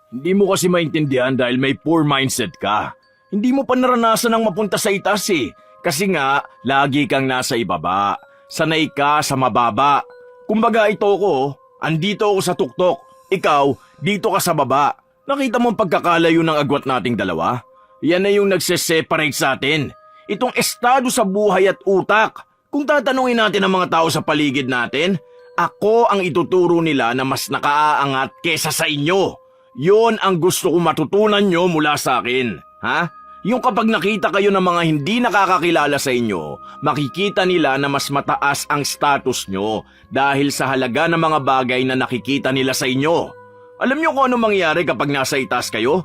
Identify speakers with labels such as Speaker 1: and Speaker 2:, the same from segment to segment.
Speaker 1: Hindi mo kasi maintindihan dahil may poor mindset ka. Hindi mo pa naranasan ang mapunta sa itaas eh. Kasi nga, lagi kang nasa ibaba. Sanay ka sa mababa. Kumbaga ito ko, andito ako sa tuktok. Ikaw, dito ka sa baba. Nakita mo ang pagkakalayo ng agwat nating dalawa? Yan na yung nagse-separate sa atin. Itong estado sa buhay at utak. Kung tatanungin natin ang mga tao sa paligid natin, ako ang ituturo nila na mas nakaaangat kesa sa inyo. Yon ang gusto kong matutunan nyo mula sa akin. Ha? Yung kapag nakita kayo ng mga hindi nakakakilala sa inyo, makikita nila na mas mataas ang status nyo dahil sa halaga ng mga bagay na nakikita nila sa inyo. Alam nyo kung ano mangyayari kapag nasa itaas kayo?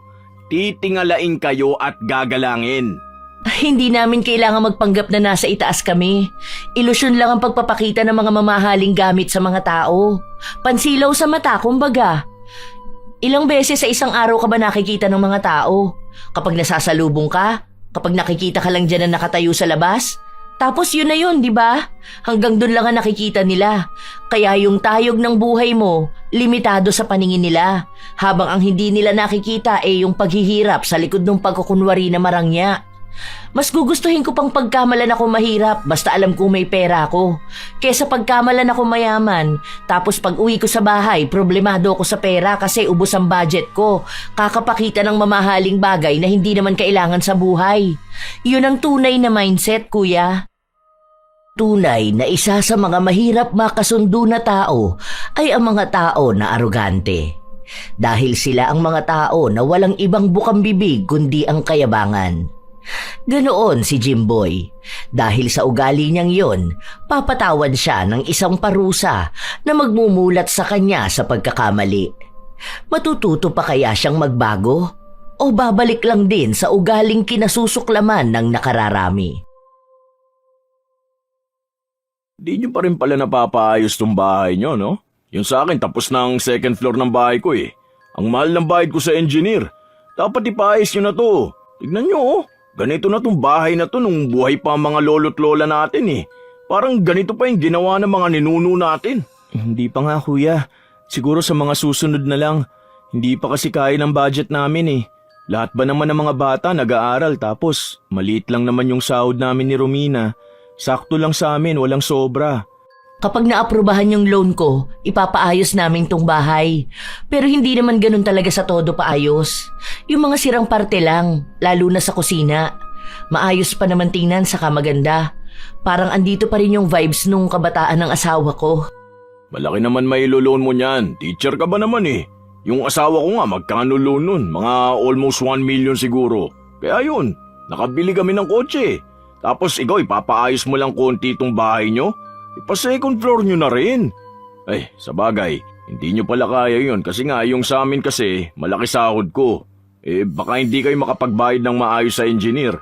Speaker 1: Titingalain kayo at gagalangin.
Speaker 2: Hindi namin kailangan magpanggap na nasa itaas kami. Ilusyon lang ang pagpapakita ng mga mamahaling gamit sa mga tao. Pansilaw sa mata, kumbaga. Ilang beses sa isang araw ka ba nakikita ng mga tao? Kapag nasasalubong ka? Kapag nakikita ka lang dyan na nakatayo sa labas? Tapos yun na yun, di ba? Hanggang dun lang ang nakikita nila. Kaya yung tayog ng buhay mo, limitado sa paningin nila. Habang ang hindi nila nakikita ay yung paghihirap sa likod ng pagkukunwari na marangya. Mas gugustuhin ko pang pagkamalan ako mahirap basta alam kong may pera ako. Kesa pagkamalan ako mayaman, tapos pag uwi ko sa bahay, problemado ako sa pera kasi ubos ang budget ko. Kakapakita ng mamahaling bagay na hindi naman kailangan sa buhay. Yun ang tunay na mindset, kuya. Tunay na isa sa mga mahirap makasundo na tao ay ang mga tao na arogante. Dahil sila ang mga tao na walang ibang bukang bibig kundi ang kayabangan. Ganoon si Jimboy. Dahil sa ugali niyang yon, papatawan siya ng isang parusa na magmumulat sa kanya sa pagkakamali. Matututo pa kaya siyang magbago? O babalik lang din sa ugaling kinasusuklaman ng nakararami?
Speaker 1: Di nyo pa rin pala napapaayos tong bahay nyo, no? Yung sa akin, tapos na ang second floor ng bahay ko eh. Ang mahal ng bayad ko sa engineer. Dapat ipaayos nyo na to. Tignan nyo oh. Ganito na tong bahay na to nung buhay pa ang mga lolo't lola natin eh. Parang ganito pa yung ginawa ng mga ninuno natin. Hindi pa nga kuya. Siguro sa mga susunod na lang. Hindi pa kasi kaya ng budget namin eh. Lahat ba naman ng mga bata nag-aaral tapos maliit lang naman yung sahod namin ni Romina. Sakto lang sa amin, walang sobra.
Speaker 2: Kapag naaprubahan yung loan ko, ipapaayos namin tong bahay. Pero hindi naman ganun talaga sa todo paayos. Yung mga sirang parte lang, lalo na sa kusina. Maayos pa naman tingnan saka maganda. Parang andito pa rin yung vibes nung kabataan ng asawa ko.
Speaker 1: Malaki naman may loan mo niyan. Teacher ka ba naman eh? Yung asawa ko nga magkano loan nun? Mga almost 1 million siguro. Kaya yun, nakabili kami ng kotse. Tapos ikaw ipapaayos mo lang konti itong bahay nyo? Ipa-second floor nyo na rin. Ay, sa bagay, hindi nyo pala kaya yun kasi nga yung sa amin kasi malaki sahod ko. Baka hindi kayo makapagbayad ng maayos sa engineer.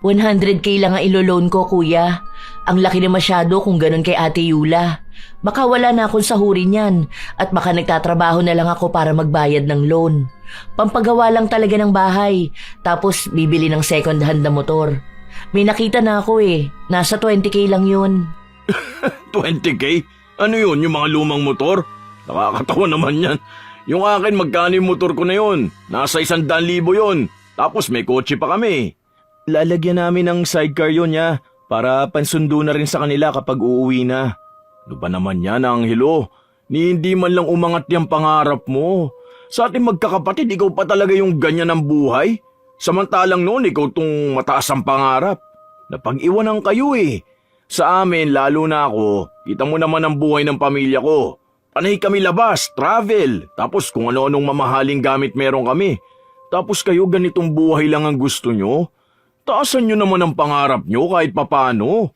Speaker 2: 100k lang ang ilo-loan ko, kuya. Ang laki na masyado kung ganun kay Ate Yula. Baka wala na akong sahurin yan at baka nagtatrabaho na lang ako para magbayad ng loan. Pampagawa lang talaga ng bahay, tapos bibili ng second hand na motor. May nakita na ako eh, nasa 20k lang yun.
Speaker 1: 20k? Ano yun, yung mga lumang motor? Nakakatawa naman yan. Yung akin, magkano yung motor ko na yun? Nasa 100,000 yun. Tapos may kotse pa kami. Lalagyan namin ng sidecar yun ya, para pansundo na rin sa kanila kapag uuwi na. Ano ba naman yan, Angelo? Ni hindi man lang umangat yung pangarap mo. Sa ating magkakapatid, ikaw pa talaga yung ganyan ng buhay. Samantalang noon, ikaw tong mataas ang pangarap. Napag-iwanan kayo eh. Sa amin, lalo na ako, kita mo naman ang buhay ng pamilya ko. Panay kami labas, travel, tapos kung ano-anong mamahaling gamit meron kami. Tapos kayo ganitong buhay lang ang gusto nyo? Taasan nyo naman ang pangarap nyo kahit papano.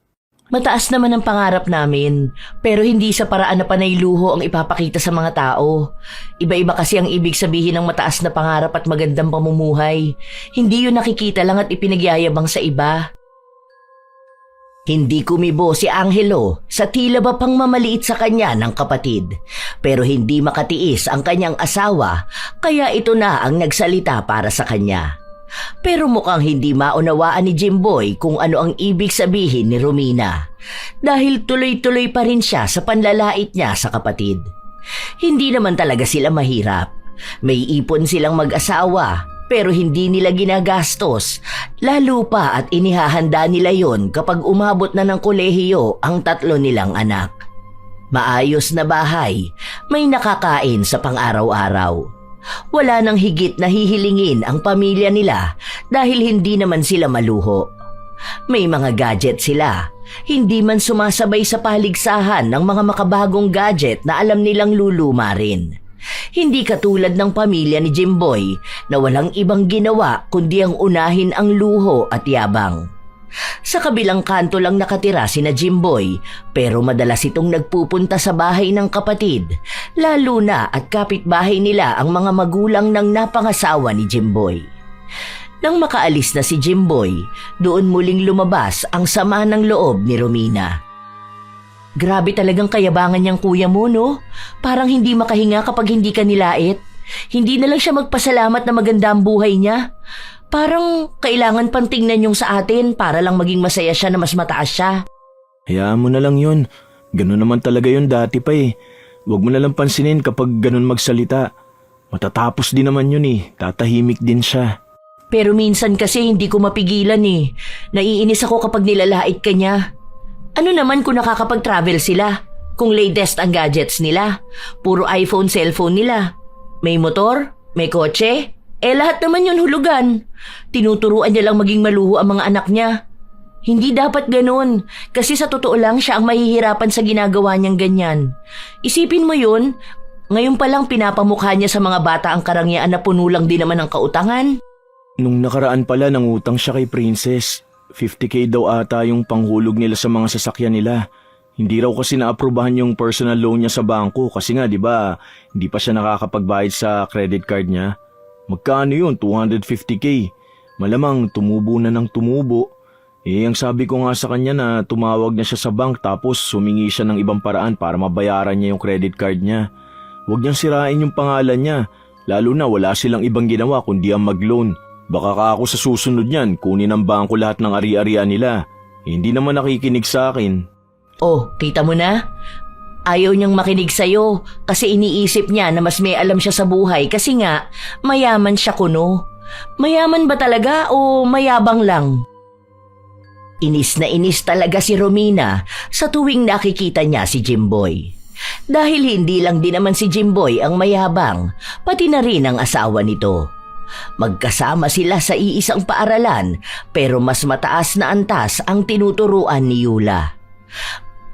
Speaker 2: Mataas naman ang pangarap namin, pero hindi sa paraan na panay luho ang ipapakita sa mga tao. Iba-iba kasi ang ibig sabihin ng mataas na pangarap at magandang pamumuhay. Hindi yun nakikita lang at ipinagyayabang sa iba. Hindi kumibo si Angelo sa tila ba pang mamaliit sa kanya ng kapatid, pero hindi makatiis ang kanyang asawa kaya ito na ang nagsalita para sa kanya. Pero mukhang hindi maunawaan ni Jimboy kung ano ang ibig sabihin ni Romina dahil tuloy-tuloy pa rin siya sa panlalait niya sa kapatid. Hindi naman talaga sila mahirap. May ipon silang mag-asawa pero hindi nila ginagastos, lalo pa at inihahanda nila yon kapag umabot na ng kolehiyo ang 3 nilang anak. Maayos na bahay, may nakakain sa pang-araw-araw. Wala nang higit na hihilingin ang pamilya nila dahil hindi naman sila maluho. May mga gadget sila, hindi man sumasabay sa paligsahan ng mga makabagong gadget na alam nilang luluma rin. Hindi katulad ng pamilya ni Jimboy na walang ibang ginawa kundi ang unahin ang luho at yabang. Sa kabilang kanto lang nakatira sina Jimboy pero madalas itong nagpupunta sa bahay ng kapatid, lalo na at kapitbahay nila ang mga magulang ng napangasawa ni Jimboy. Nang makaalis na si Jimboy, doon muling lumabas ang sama ng loob ni Romina. Grabe talagang kayabangan niyang kuya mo, no? Parang hindi makahinga kapag hindi ka nilait. Hindi na lang siya magpasalamat na maganda ang buhay niya. Parang kailangan pang tingnan yung sa atin para lang maging masaya siya na mas mataas siya.
Speaker 1: Hayaan mo na lang yun. Ganun naman talaga yun dati pa eh. Huwag mo na lang pansinin kapag ganun magsalita. Matatapos din naman yun eh. Tatahimik din siya.
Speaker 2: Pero minsan kasi hindi ko mapigilan eh. Naiinis ako kapag nilalait ka niya. Ano naman kung nakakapag-travel sila? Kung latest ang gadgets nila? Puro iPhone, cellphone nila. May motor? May kotse? Lahat naman yun hulugan. Tinuturuan niya lang maging maluho ang mga anak niya. Hindi dapat ganun. Kasi sa totoo lang siya ang mahihirapan sa ginagawa niyang ganyan. Isipin mo yun, ngayon pa lang pinapamukha niya sa mga bata ang karangyaan na puno lang din naman ng kautangan.
Speaker 1: Nung nakaraan pala nangutang siya kay Princess. 50k daw ata yung panghulog nila sa mga sasakyan nila. Hindi raw kasi naaprubahan yung personal loan niya sa bangko kasi nga 'di ba, hindi pa siya nakakapagbayad sa credit card niya. Magkano yun? 250k. Malamang tumubo na ng tumubo. Ang sabi ko nga sa kanya na tumawag na siya sa bank tapos sumingi siya ng ibang paraan para mabayaran niya yung credit card niya. Huwag niyang sirain yung pangalan niya, lalo na wala silang ibang ginawa kundi ang mag-loan. Baka ka ako sa susunod niyan, kunin ng bangko lahat ng ari-arian nila. Hindi naman nakikinig sa akin.
Speaker 2: Oh, kita mo na? Ayaw niyang makinig sa'yo kasi iniisip niya na mas may alam siya sa buhay kasi nga mayaman siya kuno. Mayaman ba talaga o mayabang lang? Inis na inis talaga si Romina sa tuwing nakikita niya si Jimboy. Dahil hindi lang din naman si Jimboy ang mayabang, pati na rin ang asawa nito. Magkasama sila sa iisang paaralan pero mas mataas na antas ang tinuturuan ni Yula.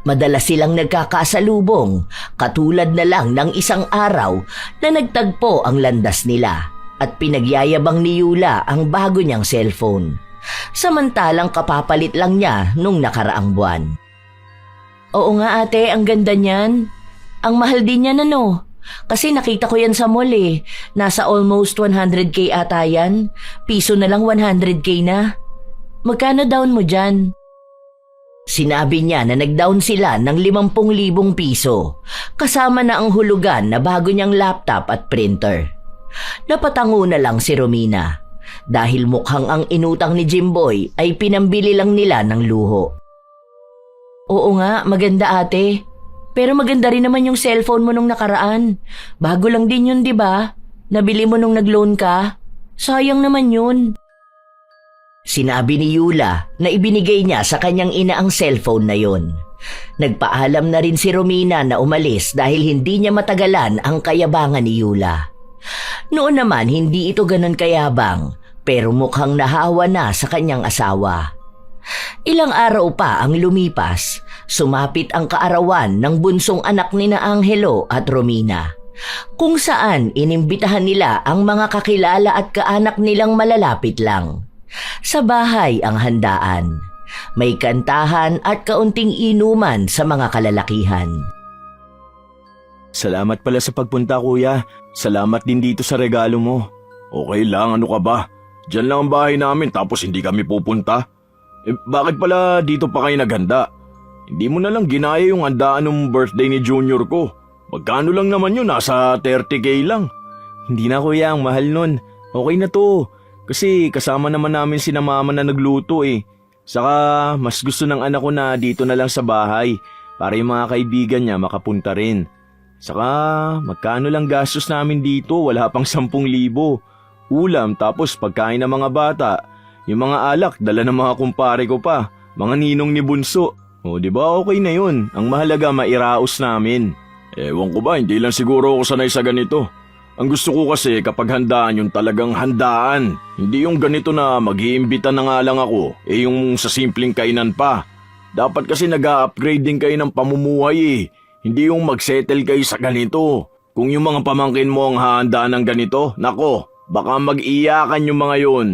Speaker 2: Madalas silang nagkakasalubong, katulad na lang ng isang araw na nagtagpo ang landas nila at pinagyayabang ni Yula ang bago niyang cellphone. Samantalang kapapalit lang niya nung nakaraang buwan. Oo nga ate, ang ganda niyan. Ang mahal din niyan ano. Kasi nakita ko yan sa mall eh. Nasa almost 100k ata yan. Piso na lang 100k na. Magkano down mo dyan? Sinabi niya na nag-down sila ng 50,000 piso. Kasama na ang hulugan na bago niyang laptop at printer. Napatango na lang si Romina. Dahil mukhang ang inutang ni Jimboy ay pinambili lang nila ng luho. Oo nga, maganda ate. Pero maganda rin naman yung cellphone mo nung nakaraan. Bago lang din yun, di ba? Nabili mo nung nag-loan ka. Sayang naman yun. Sinabi ni Yula na ibinigay niya sa kanyang ina ang cellphone na yun. Nagpaalam na rin si Romina na umalis dahil hindi niya matagalan ang kayabangan ni Yula. Noon naman hindi ito ganun kayabang pero mukhang nahawa na sa kanyang asawa. Ilang araw pa ang lumipas, sumapit ang kaarawan ng bunsong anak ni na Angelo at Romina, kung saan inimbitahan nila ang mga kakilala at kaanak nilang malalapit lang. Sa bahay ang handaan. May kantahan at kaunting inuman sa mga kalalakihan.
Speaker 1: Salamat pala sa pagpunta kuya. Salamat din dito sa regalo mo. Okay lang, ano ka ba? Diyan lang ang bahay namin tapos hindi kami pupunta. Bakit pala dito pa kayo naghanda? Hindi mo na lang ginaya yung handaan ng birthday ni Junior ko. Magkano lang naman yun? Nasa 30k lang. Hindi na kuya, ang mahal nun. Okay na to. Kasi kasama naman namin sina mama na nagluto eh. Saka mas gusto ng anak ko na dito na lang sa bahay para yung mga kaibigan niya makapunta rin. Saka magkano lang gastos namin dito, wala pang 10,000. Ulam tapos pagkain ng mga bata. Yung mga alak, dala ng mga kumpare ko pa, mga ninong ni Bunso. O di ba okay na yun, ang mahalaga mairaos namin. Ewan ko ba, hindi lang siguro ako sanay sa ganito. Ang gusto ko kasi kapag handaan yung talagang handaan. Hindi yung ganito na mag-iimbita na nga lang ako, yung sa simpleng kainan pa. Dapat kasi nag-upgrade din kayo ng pamumuhay eh. Hindi yung mag-settle kayo sa ganito. Kung yung mga pamangkin mo ang hahandaan ng ganito, nako, baka mag-iyakan yung mga yun.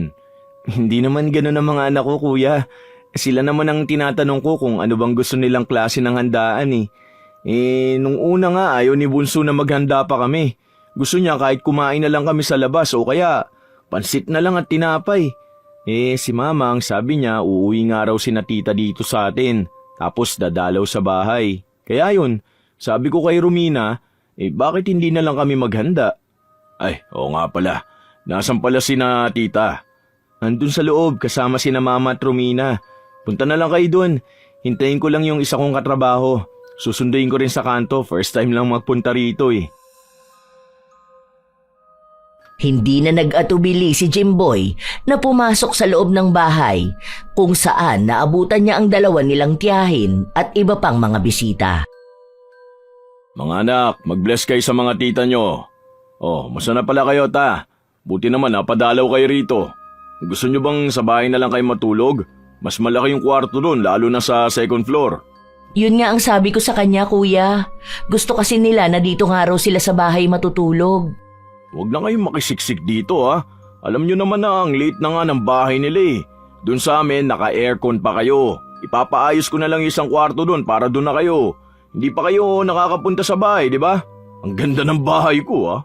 Speaker 1: Hindi naman ganun ang mga anak ko, kuya. Sila naman ang tinatanong ko kung ano bang gusto nilang klase ng handaan eh. Nung una nga ayaw ni Bunso na maghanda pa kami. Gusto niya kahit kumain na lang kami sa labas o kaya pansit na lang at tinapay. Si mama ang sabi niya uuwi nga raw si na tita dito sa atin. Tapos dadalaw sa bahay. Kaya yun, sabi ko kay Romina, bakit hindi na lang kami maghanda? Ay, oo nga pala. Nasaan pala si na tita? Nandun sa loob kasama si na mama at Romina. Punta na lang kayo dun. Hintayin ko lang yung isa kong katrabaho. Susunduin ko rin sa kanto. First time lang magpunta rito eh.
Speaker 2: Hindi na nag-atubili si Jimboy na pumasok sa loob ng bahay kung saan naabutan niya ang dalawa nilang tiyahin at iba pang mga bisita.
Speaker 1: Mga anak, mag-bless kayo sa mga tita nyo. Masa na pala kayo ta? Buti naman napadalaw kayo rito. Gusto nyo bang sa bahay na lang kayo matulog? Mas malaki yung kwarto doon, lalo na sa second floor.
Speaker 2: Yun nga ang sabi ko sa kanya, kuya. Gusto kasi nila na dito nga raw sila sa bahay matutulog.
Speaker 1: Huwag na kayong makisiksik dito ha. Alam nyo naman na ang late na nga ng bahay nila eh. Doon sa amin naka-aircon pa kayo. Ipapaayos ko na lang isang kwarto doon para doon na kayo. Hindi pa kayo nakakapunta sa bahay, di ba? Ang ganda ng bahay ko ha.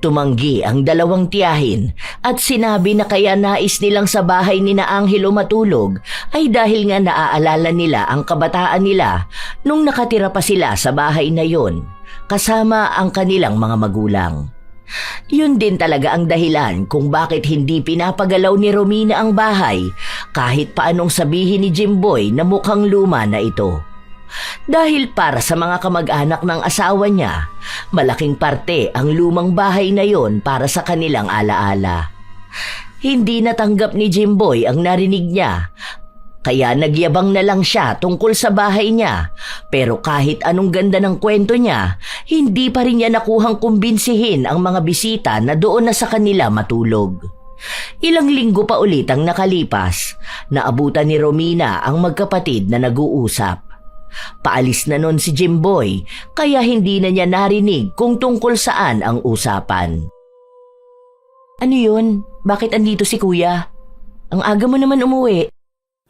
Speaker 2: Tumanggi ang dalawang tiyahin at sinabi na kaya nais nilang sa bahay ni na Angelo matulog ay dahil nga naaalala nila ang kabataan nila nung nakatira pa sila sa bahay na yon kasama ang kanilang mga magulang. Yun din talaga ang dahilan kung bakit hindi pinapagalaw ni Romina ang bahay kahit paanong sabihin ni Jimboy na mukhang luma na ito. Dahil para sa mga kamag-anak ng asawa niya, malaking parte ang lumang bahay na yon para sa kanilang alaala. Hindi natanggap ni Jimboy ang narinig niya, kaya nagyabang na lang siya tungkol sa bahay niya. Pero kahit anong ganda ng kwento niya, hindi pa rin niya nakuhang kumbinsihin ang mga bisita na doon na sa kanila matulog. Ilang linggo pa ulit ang nakalipas, naabutan ni Romina ang magkapatid na nag-uusap. Paalis na nun si Jimboy kaya hindi na niya narinig kung tungkol saan ang usapan. Ano yun? Bakit andito si kuya? Ang aga mo naman umuwi.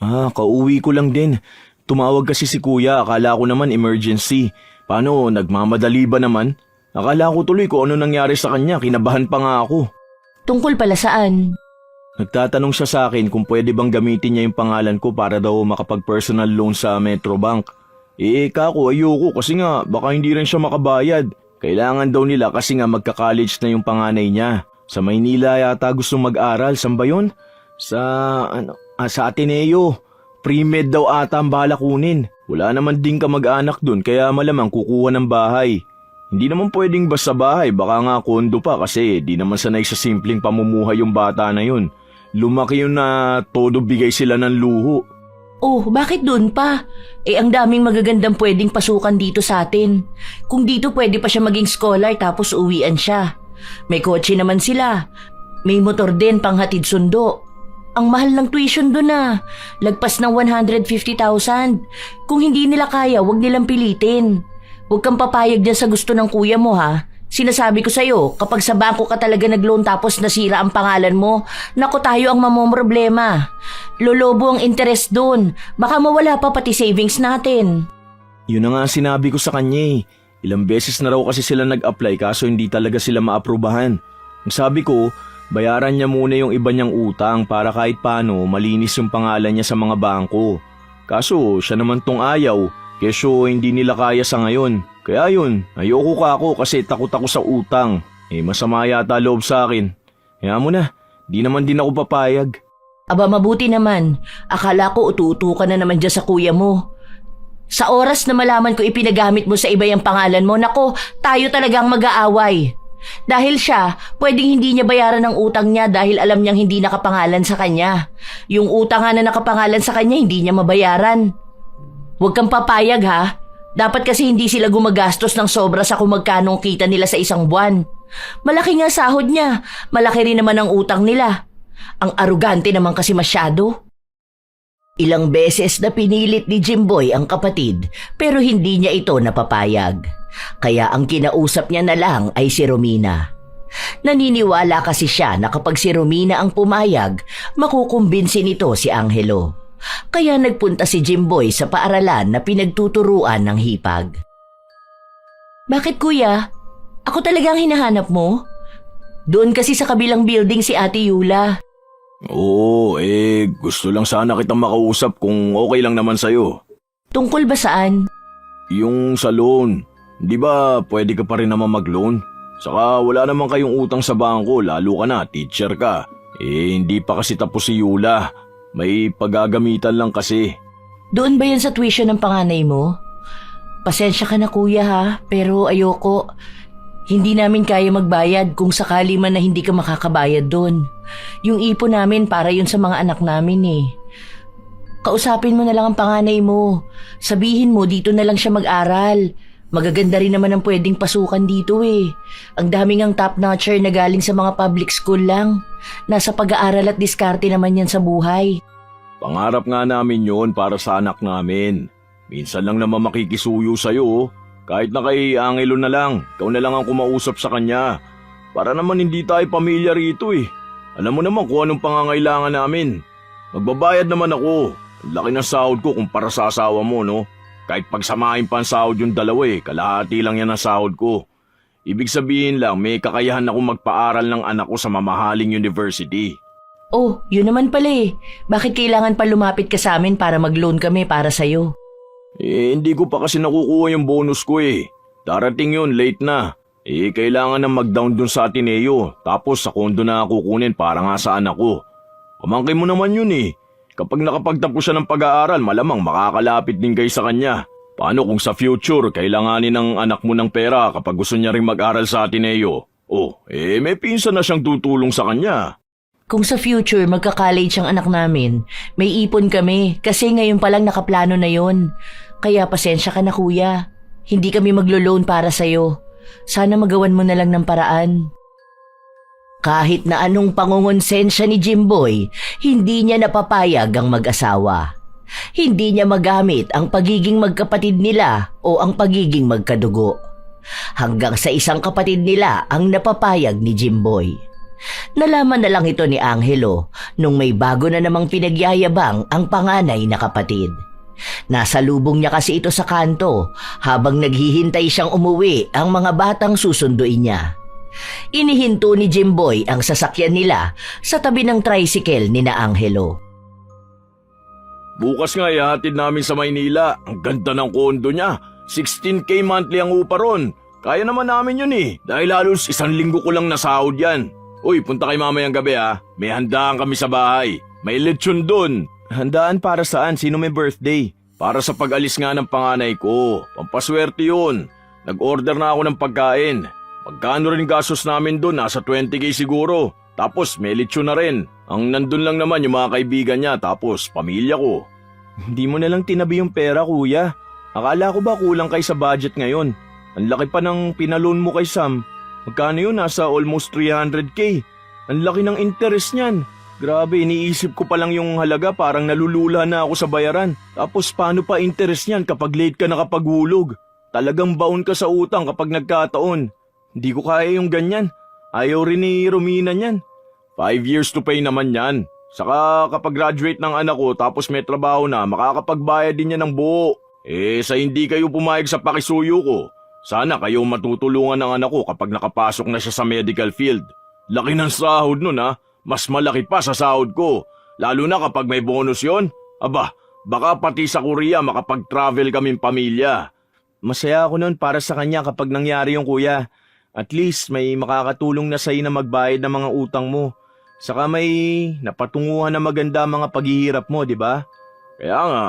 Speaker 1: Kauwi ko lang din. Tumawag kasi si kuya, akala ko naman emergency. Paano, nagmamadali ba naman? Akala ko tuloy kung ano nangyari sa kanya, kinabahan pa nga ako.
Speaker 2: Tungkol pala saan?
Speaker 1: Nagtatanong siya sa akin kung pwede bang gamitin niya yung pangalan ko para daw makapag-personal loan sa Metrobank. Kako ayoko kasi nga baka hindi rin siya makabayad. Kailangan daw nila kasi nga magka-college na yung panganay niya. Sa Maynila yata gusto mag-aral, saan ba yun? Sa Ateneo. Pre-med daw ata ang bala kunin. Wala naman din kamag-anak dun kaya malamang kukuha ng bahay. Hindi naman pwedeng basta bahay, baka nga kondo pa kasi di naman sanay sa simpleng pamumuhay yung bata na yun. Lumaki yun na todo bigay sila ng luho.
Speaker 2: Oh, bakit dun pa? Ang daming magagandang pwedeng pasukan dito sa atin. Kung dito pwede pa siya maging scholar tapos uwian siya. May kotse naman sila. May motor din panghatid sundo. Ang mahal ng tuition dun Lagpas ng 150,000. Kung hindi nila kaya, wag nilang pilitin. Huwag kang papayag dyan sa gusto ng kuya mo ha. Sinasabi ko sa'yo, kapag sa bangko ka talaga nag-loan tapos nasira ang pangalan mo, naku tayo ang mamomroblema. Lolobo ang interest dun. Baka mawala pa pati savings natin.
Speaker 1: Yun na nga sinabi ko sa kanya eh. Ilang beses na raw kasi sila nag-apply kaso hindi talaga sila maaprubahan. Ang sabi ko, bayaran niya muna yung iba niyang utang para kahit paano malinis yung pangalan niya sa mga bangko. Kaso siya naman tong ayaw, kesyo hindi nila kaya sa ngayon. Kaya yun, ayoko ka ako kasi takot ako sa utang. Masama yata loob sa akin. Kaya mo na, di naman din ako papayag.
Speaker 2: Aba mabuti naman, akala ko utu-utu ka na naman dyan sa kuya mo. Sa oras na malaman ko ipinagamit mo sa iba yung pangalan mo, nako, tayo talagang mag-aaway. Dahil siya, pwedeng hindi niya bayaran ang utang niya dahil alam niyang hindi nakapangalan sa kanya. Yung utang nga na nakapangalan sa kanya, hindi niya mabayaran. Huwag kang papayag ha. Dapat kasi hindi sila gumagastos ng sobra sa kung magkano kita nila sa isang buwan. Malaki nga sahod niya, malaki rin naman ang utang nila. Ang arugante naman kasi masyado. Ilang beses na pinilit ni Jimboy ang kapatid pero hindi niya ito napapayag. Kaya ang kinausap niya na lang ay si Romina. Naniniwala kasi siya na kapag si Romina ang pumayag, makukumbinsi nito si Angelo. Kaya nagpunta si Jimboy sa paaralan na pinagtuturuan ng hipag. Bakit kuya? Ako talagang hinahanap mo? Doon kasi sa kabilang building si Ate Yula.
Speaker 1: Oo, gusto lang sana kitang makausap kung okay lang naman sa'yo.
Speaker 2: Tungkol ba saan?
Speaker 1: Yung sa loan, di ba pwede ka pa rin naman mag-loan? Saka wala naman kayong utang sa bangko, lalo ka na, teacher ka. Hindi pa kasi tapos si Yula. May paggagamitan lang kasi.
Speaker 2: Doon ba yan sa tuition ng panganay mo? Pasensya ka na kuya ha, pero ayoko. Hindi namin kaya magbayad kung sakali man na hindi ka makakabayad doon. Yung ipon namin para yun sa mga anak namin eh. Kausapin mo na lang ang panganay mo. Sabihin mo dito na lang siya mag-aral. Magaganda rin naman ang pwedeng pasukan dito eh. Ang daming ang top-notcher na galing sa mga public school lang. Nasa pag-aaral at diskarte naman yan sa buhay.
Speaker 1: Pangarap nga namin yon para sa anak namin. Minsan lang naman makikisuyo sa'yo. Kahit na kay Angelo na lang, ikaw na lang ang kumausap sa kanya. Para naman hindi tayo pamilya rito eh. Alam mo naman kung anong pangangailangan namin. Magbabayad naman ako. Ang laki ng sahod ko kumpara sa asawa mo, no? Kahit pagsamahin pa ang sahod yung dalawa kalahati lang yan ang sahod ko. Ibig sabihin lang, may kakayahan ako magpaaral ng anak ko sa mamahaling university.
Speaker 2: Oh, yun naman pala eh. Bakit kailangan pa lumapit ka sa amin para mag-loan kami para sa'yo?
Speaker 1: Hindi ko pa kasi nakukuha yung bonus ko eh. Darating yun, late na. Kailangan na mag-down dun sa Ateneo. Tapos sa kondo na kukunin para nga sa anak ko. Pamangkin mo naman yun eh. Kapag nakapagtapos siya ng pag-aaral, malamang makakalapit din kayo sa kanya. Paano kung sa future, kailanganin ng anak mo ng pera kapag gusto niya rin mag-aral sa Ateneo? May pinsan na siyang tutulong sa kanya.
Speaker 2: Kung sa future magka-college ang anak namin, may ipon kami kasi ngayon pa lang nakaplano na yon. Kaya pasensya ka na kuya. Hindi kami maglo-loan para sa'yo. Sana magawan mo na lang ng paraan. Kahit na anong pangungonsensya ni Jimboy, hindi niya napapayag ang mag-asawa. Hindi niya magamit ang pagiging magkapatid nila o ang pagiging magkadugo. Hanggang sa isang kapatid nila ang napapayag ni Jimboy. Nalaman na lang ito ni Angelo nung may bago na namang pinagyayabang ang panganay na kapatid. Nasa lubong niya kasi ito sa kanto habang naghihintay siyang umuwi ang mga batang susunduin niya. Inihinto ni Jimboy ang sasakyan nila sa tabi ng tricycle ni na Angelo.
Speaker 1: Bukas nga ihatid namin sa Maynila. Ang ganda ng kondo niya. 16K monthly ang upa ron. Kaya naman namin yun eh. Dahil halos 1 linggo ko lang nasahod yan. Uy, punta kay mamayang gabi ha. May handaan kami sa bahay. May lechon dun. Handaan para saan? Sino may birthday? Para sa pag-alis nga ng panganay ko. Pampaswerte yun. Nag-order na ako ng pagkain. Magkano rin gastos namin dun? Nasa 20K siguro. Tapos may lechon na rin. Ang nandun lang naman yung mga kaibigan niya. Tapos pamilya ko. Hindi mo na lang tinabi yung pera kuya. Akala ko ba kulang kay sa budget ngayon? Ang laki pa ng pinaloan mo kay Sam. Magkano yun? Nasa almost 300K. Ang laki ng interest niyan. Grabe, iniisip ko pa lang yung halaga, parang nalulula na ako sa bayaran. Tapos paano pa interest niyan kapag late ka nakapaghulog? Talagang baon ka sa utang kapag nagkataon. Hindi ko kaya yung ganyan. Ayaw rin ni Romina niyan. 5 years to pay naman yan. Saka kapag graduate ng anak ko tapos may trabaho na, makakapagbayad din yan ng buo. Sa hindi kayo pumayag sa pakisuyo ko, sana kayo matutulungan ng anak ko kapag nakapasok na siya sa medical field. Laki ng sahod nun ha. Mas malaki pa sa sahod ko. Lalo na kapag may bonus yon. Aba, baka pati sa Korea makapag-travel kaming pamilya. Masaya ako nun para sa kanya kapag nangyari yung kuya. At least may makakatulong na sa'yo na magbayad ng mga utang mo. Saka may napatunguhan na maganda mga paghihirap mo, di ba? Kaya nga,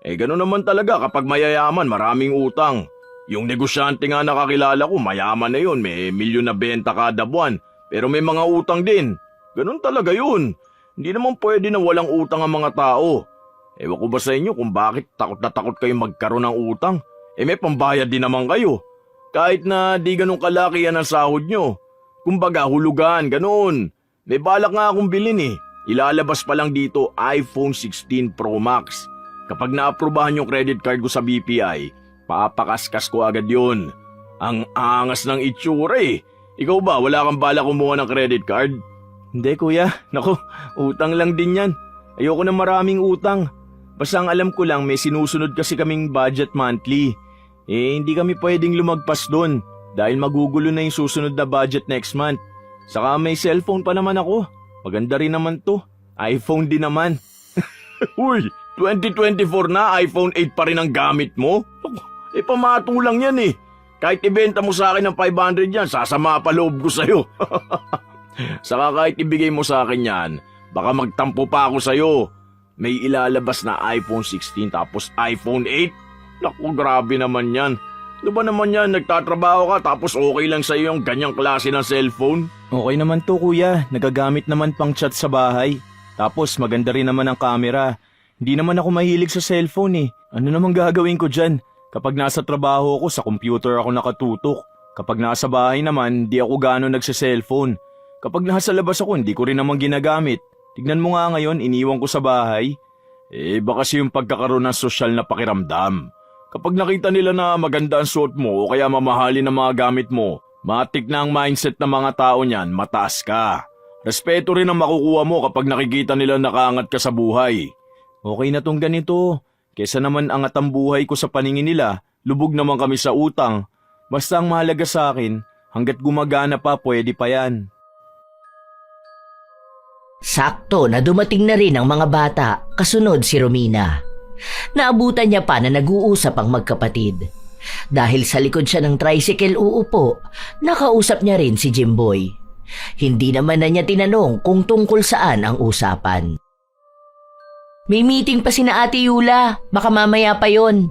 Speaker 1: Ganun naman talaga kapag mayayaman, maraming utang. Yung negosyante nga nakakilala ko, mayaman na yun, may milyon na benta kada buwan. Pero may mga utang din. Ganun talaga yun. Hindi naman pwede na walang utang ang mga tao. Ewan ko ba sa inyo kung bakit takot na takot kayo magkaroon ng utang? May pambayad din naman kayo. Kahit na di ganun kalaki yan ang sahod nyo. Kumbaga hulugan, ganun. May balak nga akong bilhin eh. Ilalabas pa lang dito iPhone 16 Pro Max. Kapag naaprubahan yung credit card ko sa BPI, papakaskas ko agad yun. Ang angas ng itsura eh. Ikaw ba, wala kang balak kumuha ng credit card? Hindi kuya, naku, utang lang din yan. Ayoko na maraming utang. Basta ang alam ko lang may sinusunod kasi kaming budget monthly. Hindi kami pwedeng lumagpas doon dahil magugulo na yung susunod na budget next month. Saka may cellphone pa naman ako. Maganda rin naman to. iPhone din naman. Uy, 2024 na, iPhone 8 pa rin ang gamit mo? Pamato lang yan eh. Kahit ibenta mo sa akin ng 500 yan, sasama pa loob ko sa'yo. Saka kahit ibigay mo sa akin yan, baka magtampo pa ako sa'yo. May ilalabas na iPhone 16 tapos iPhone 8. Naku, grabe naman yan. Ano ba naman yan, nagtatrabaho ka tapos okay lang sa'yo yung ganyang klase ng cellphone?
Speaker 3: Okay naman to kuya, nagagamit naman pang chat sa bahay. Tapos maganda rin naman ang camera. Hindi naman ako mahilig sa cellphone eh. Ano namang gagawin ko dyan? Kapag nasa trabaho ako, sa computer ako nakatutok. Kapag nasa bahay naman, di ako gano'n nagsa-cellphone. Kapag nasa labas ako, hindi ko rin naman ginagamit. Tignan mo nga ngayon, iniwan ko sa bahay. Baka kasi yung pagkakaroon ng sosyal na pakiramdam. Kapag nakita nila na maganda ang suot mo o kaya mamahalin ang mga gamit mo, matik na ang mindset ng mga tao niyan, mataas ka. Respeto rin ang makukuha mo kapag nakikita nila nakaangat ka sa buhay. Okay na tong ganito. Kesa naman angat ang buhay ko sa paningin nila, lubog naman kami sa utang. Basta ang mahalaga sa akin, hanggat gumagana pa pwede pa yan.
Speaker 2: Sakto na dumating na rin ang mga bata, kasunod si Romina. Naabutan niya pa na nag-uusap ang magkapatid. Dahil sa likod siya ng tricycle uupo, nakausap niya rin si Jimboy. Hindi naman na niya tinanong kung tungkol saan ang usapan. May meeting pa sina Ate Yula, baka mamaya pa yon.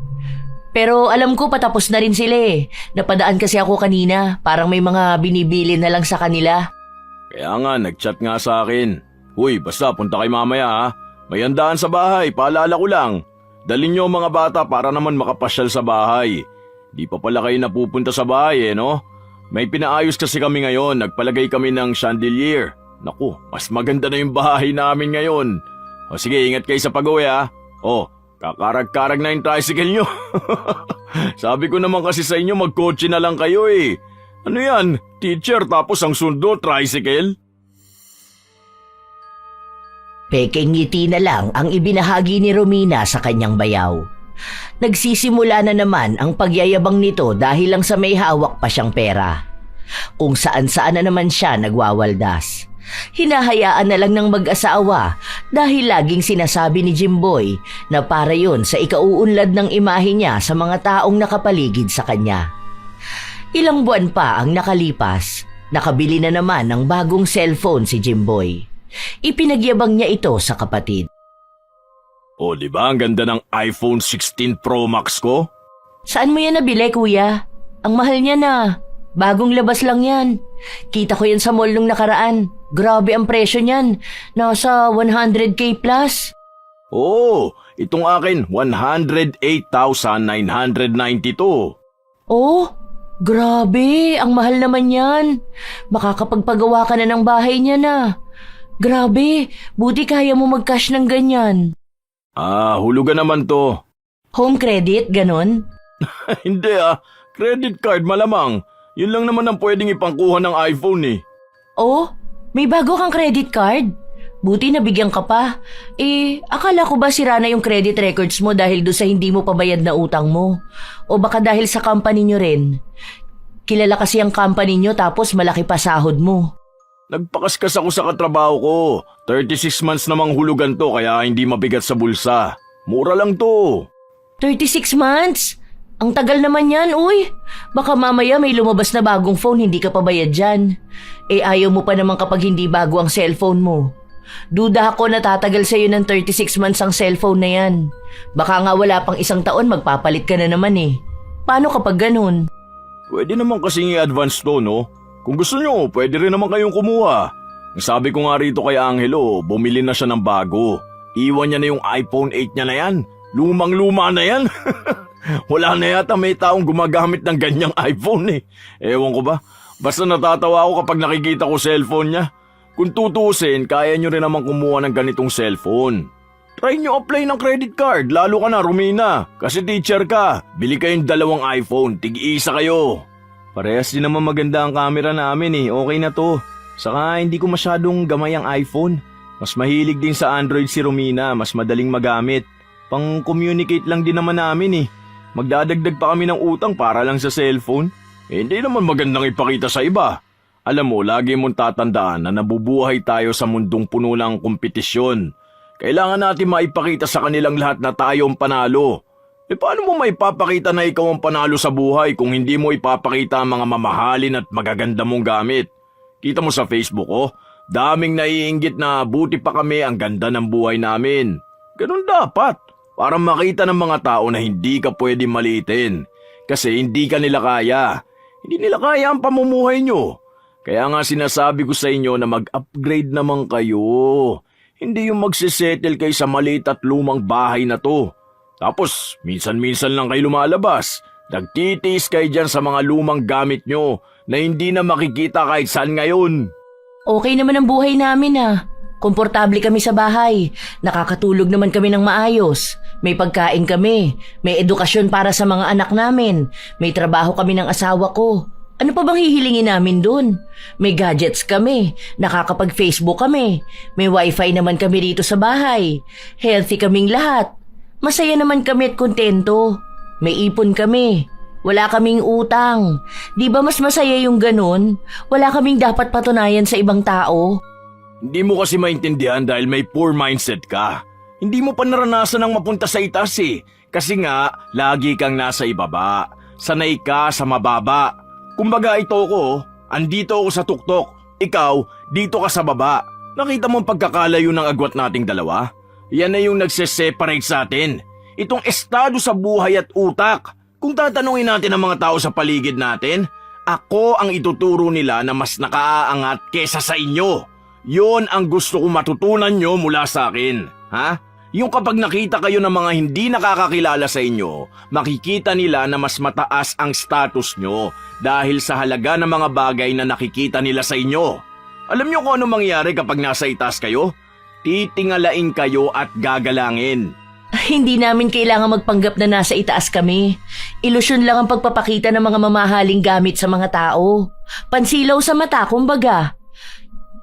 Speaker 2: Pero alam ko patapos na rin sila eh. Napadaan kasi ako kanina, parang may mga binibili na lang sa kanila.
Speaker 1: Kaya nga, nag-chat nga sa akin. Uy, basta punta kay mamaya ha. May handaan sa bahay, paalala ko lang. Dalhin niyo mga bata para naman makapasyal sa bahay. Di pa pala kayo napupunta sa bahay no? May pinaayos kasi kami ngayon, nagpalagay kami ng chandelier. Naku, mas maganda na yung bahay namin ngayon. O sige, ingat kayo sa pag-uwi ha. Kakarag-karag na yung tricycle nyo. Sabi ko naman kasi sa inyo magkotse na lang kayo eh. Ano yan? Teacher tapos ang sundo, tricycle?
Speaker 2: Pekeng ngiti na lang ang ibinahagi ni Romina sa kanyang bayaw. Nagsisimula na naman ang pagyayabang nito dahil lang sa may hawak pa siyang pera. Kung saan-saan na naman siya nagwawaldas. Hinahayaan na lang ng mag-asawa dahil laging sinasabi ni Jimboy na para yon sa ikauunlad ng imahe niya sa mga taong nakapaligid sa kanya. Ilang buwan pa ang nakalipas, nakabili na naman ng bagong cellphone si Jimboy. Ipinagyabang niya ito sa kapatid.
Speaker 1: O di ba ang ganda ng iPhone 16 Pro Max ko?
Speaker 2: Saan mo yan nabili kuya? Ang mahal niya na. Bagong labas lang yan. Kita ko yan sa mall nung nakaraan. Grabe ang presyo niyan. Nasa 100k plus.
Speaker 1: Oo, itong akin 108,992.
Speaker 2: Oh, grabe. Ang mahal naman yan. Makakapagpagawa ka na ng bahay niya na. Grabe, buti kaya mo mag-cash ng ganyan.
Speaker 1: Hulugan naman to.
Speaker 2: Home credit, ganon?
Speaker 1: Hindi credit card malamang. Yun lang naman ang pwedeng ipangkuha ng iPhone eh.
Speaker 2: Oh, may bago kang credit card? Buti nabigyan ka pa. Akala ko ba sira na yung credit records mo dahil do sa hindi mo pabayad na utang mo? O baka dahil sa company nyo rin? Kilala kasi ang company nyo tapos malaki pa sahod mo.
Speaker 1: Nagpakaskas ako sa katrabaho ko. 36 months namang hulugan to kaya hindi mabigat sa bulsa. Mura lang to.
Speaker 2: 36 months? Ang tagal naman yan, uy. Baka mamaya may lumabas na bagong phone, hindi ka pabayad dyan. Ayaw mo pa naman kapag hindi bago ang cellphone mo. Duda ako na tatagal sa'yo ng 36 months ang cellphone na yan. Baka nga wala pang 1 taon magpapalit ka na naman eh. Paano kapag ganun?
Speaker 1: Pwede naman kasing i-advance to, no? Kung gusto nyo, pwede rin naman kayong kumuha. Ang sabi ko nga rito kay Angelo, bumili na siya ng bago. Iwan niya na yung iPhone 8 niya na yan. Lumang-luma na yan. Wala na yata may taong gumagamit ng ganyang iPhone eh. Ewan ko ba? Basta natatawa ako kapag nakikita ko cellphone niya. Kung tutusin, kaya nyo rin naman kumuha ng ganitong cellphone. Try nyo apply ng credit card, lalo ka na Romina. Kasi teacher ka, bili kayong 2 iPhone, tig-isa kayo.
Speaker 3: Parehas din naman maganda ang camera namin eh, okay na to. Saka hindi ko masyadong gamay ang iPhone. Mas mahilig din sa Android si Romina, mas madaling magamit. Pang-communicate lang din naman namin eh. Magdadagdag pa kami ng utang para lang sa cellphone.
Speaker 1: Hindi naman magandang ipakita sa iba. Alam mo, lagi mong tatandaan na nabubuhay tayo sa mundong puno ng kompetisyon. Kailangan natin maipakita sa kanilang lahat na tayo ang panalo. Paano mo maipapakita na ikaw ang panalo sa buhay kung hindi mo ipapakita ang mga mamahalin at magaganda mong gamit? Kita mo sa Facebook, daming naiinggit na buti pa kami ang ganda ng buhay namin. Ganun dapat, para makita ng mga tao na hindi ka pwede maliitin. Kasi hindi ka nila kaya. Hindi nila kaya ang pamumuhay nyo. Kaya nga sinasabi ko sa inyo na mag-upgrade naman kayo. Hindi yung magsisettle kayo sa maliit at lumang bahay na to. Tapos, minsan-minsan lang kayo lumalabas. Nagtitiis kayo dyan sa mga lumang gamit nyo na hindi na makikita kahit saan ngayon.
Speaker 2: Okay naman ang buhay namin ah. Komportable kami sa bahay. Nakakatulog naman kami ng maayos. May pagkain kami. May edukasyon para sa mga anak namin. May trabaho kami ng asawa ko. Ano pa bang hihilingin namin dun? May gadgets kami. Nakakapag-Facebook kami. May wifi naman kami rito sa bahay. Healthy kaming lahat. Masaya naman kami at kontento. May ipon kami. Wala kaming utang. Di ba mas masaya yung ganun? Wala kaming dapat patunayan sa ibang tao.
Speaker 1: Hindi mo kasi maintindihan dahil may poor mindset ka. Hindi mo pa naranasan ang mapunta sa itaas eh. Kasi nga, lagi kang nasa ibaba. Sanay ka sa mababa. Kumbaga ito ko, andito ako sa tuktok. Ikaw, dito ka sa baba. Nakita mo ang pagkakalayo ng agwat nating dalawa? Yan na yung nagse-separate sa atin. Itong estado sa buhay at utak. Kung tatanungin natin ang mga tao sa paligid natin, ako ang ituturo nila na mas nakaaangat kesa sa inyo. Yon ang gusto kong matutunan nyo mula sa akin. Ha? Yung kapag nakita kayo ng mga hindi nakakakilala sa inyo, makikita nila na mas mataas ang status nyo dahil sa halaga ng mga bagay na nakikita nila sa inyo. Alam nyo kung ano mangyayari kapag nasa itaas kayo? Titingalain kayo at gagalangin.
Speaker 2: Hindi namin kailangan magpanggap na nasa itaas kami. Ilusyon lang ang pagpapakita ng mga mamahaling gamit sa mga tao. Pansilaw sa mata, kumbaga.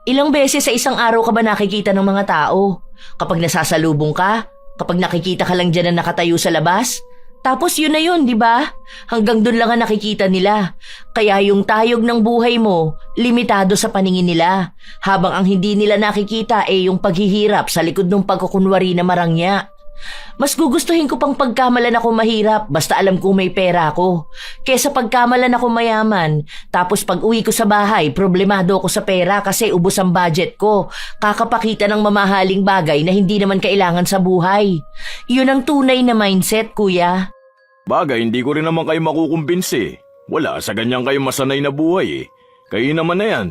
Speaker 2: Ilang beses sa isang araw ka ba nakikita ng mga tao? Kapag nasasalubong ka? Kapag nakikita ka lang dyan na nakatayo sa labas? Tapos yun na yun, di ba? Hanggang dun lang ang nakikita nila. Kaya yung tayog ng buhay mo, limitado sa paningin nila. Habang ang hindi nila nakikita ay yung paghihirap sa likod ng pagkukunwari na marangya. Mas gugustuhin ko pang pagkamalan ako mahirap basta alam kong may pera ako. Kesa pagkamalan ako mayaman, tapos pag uwi ko sa bahay, problemado ako sa pera kasi ubos ang budget ko. Kakapakita ng mamahaling bagay na hindi naman kailangan sa buhay. Yun ang tunay na mindset, kuya.
Speaker 1: Bagay, hindi ko rin naman kayo makukumbinsi. Wala sa ganyan kayo masanay na buhay eh. Kayo naman na yan.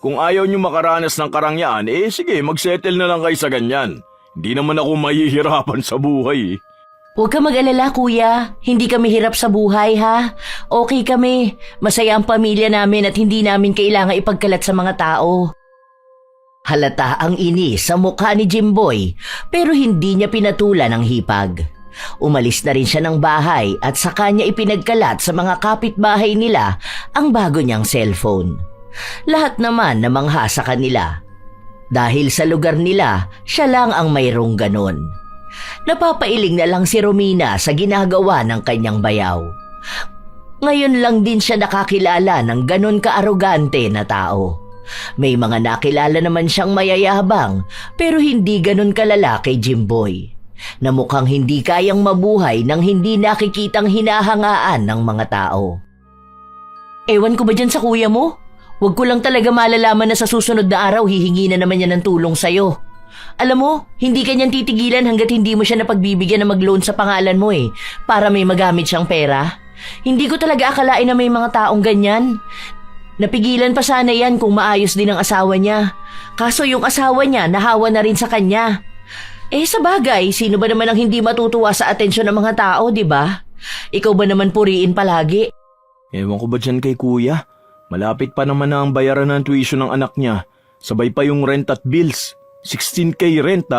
Speaker 1: Kung ayaw nyo makaranas ng karangyaan, sige, magsettle na lang kayo sa ganyan. Hindi naman ako mahihirapan sa buhay.
Speaker 2: Huwag ka mag-alala, kuya. Hindi kami hirap sa buhay, ha? Okay kami. Masaya ang pamilya namin at hindi namin kailangan ipagkalat sa mga tao. Halata ang inis sa mukha ni Jimboy, pero hindi niya pinatulan ang hipag. Umalis na rin siya ng bahay at saka niya ipinagkalat sa mga kapitbahay nila ang bago niyang cellphone. Lahat naman namangha sa kanila. Dahil sa lugar nila, siya lang ang mayroong ganon. Napapailing na lang si Romina sa ginagawa ng kanyang bayaw. Ngayon lang din siya nakakilala ng ganon ka-arogante na tao. May mga nakilala naman siyang mayayabang pero hindi ganon kalala kay Jimboy, na mukhang hindi kayang mabuhay nang hindi nakikitang hinahangaan ng mga tao. Ewan ko ba dyan sa kuya mo? Huwag ko lang talaga malalaman na sa susunod na araw hihingi na naman yan ng tulong sa'yo. Alam mo, hindi ka niyan titigilan hanggat hindi mo siya napagbibigyan na mag-loan sa pangalan mo para may magamit siyang pera. Hindi ko talaga akalain na may mga taong ganyan. Napigilan pa sana yan kung maayos din ang asawa niya. Kaso yung asawa niya nahawa na rin sa kanya. Sa bagay, sino ba naman ang hindi matutuwa sa atensyon ng mga tao, di ba? Ikaw ba naman puriin palagi?
Speaker 3: Ewan ko ba dyan kay kuya? Malapit pa naman na ang bayaran ng tuition ng anak niya. Sabay pa yung rent at bills. 16K rent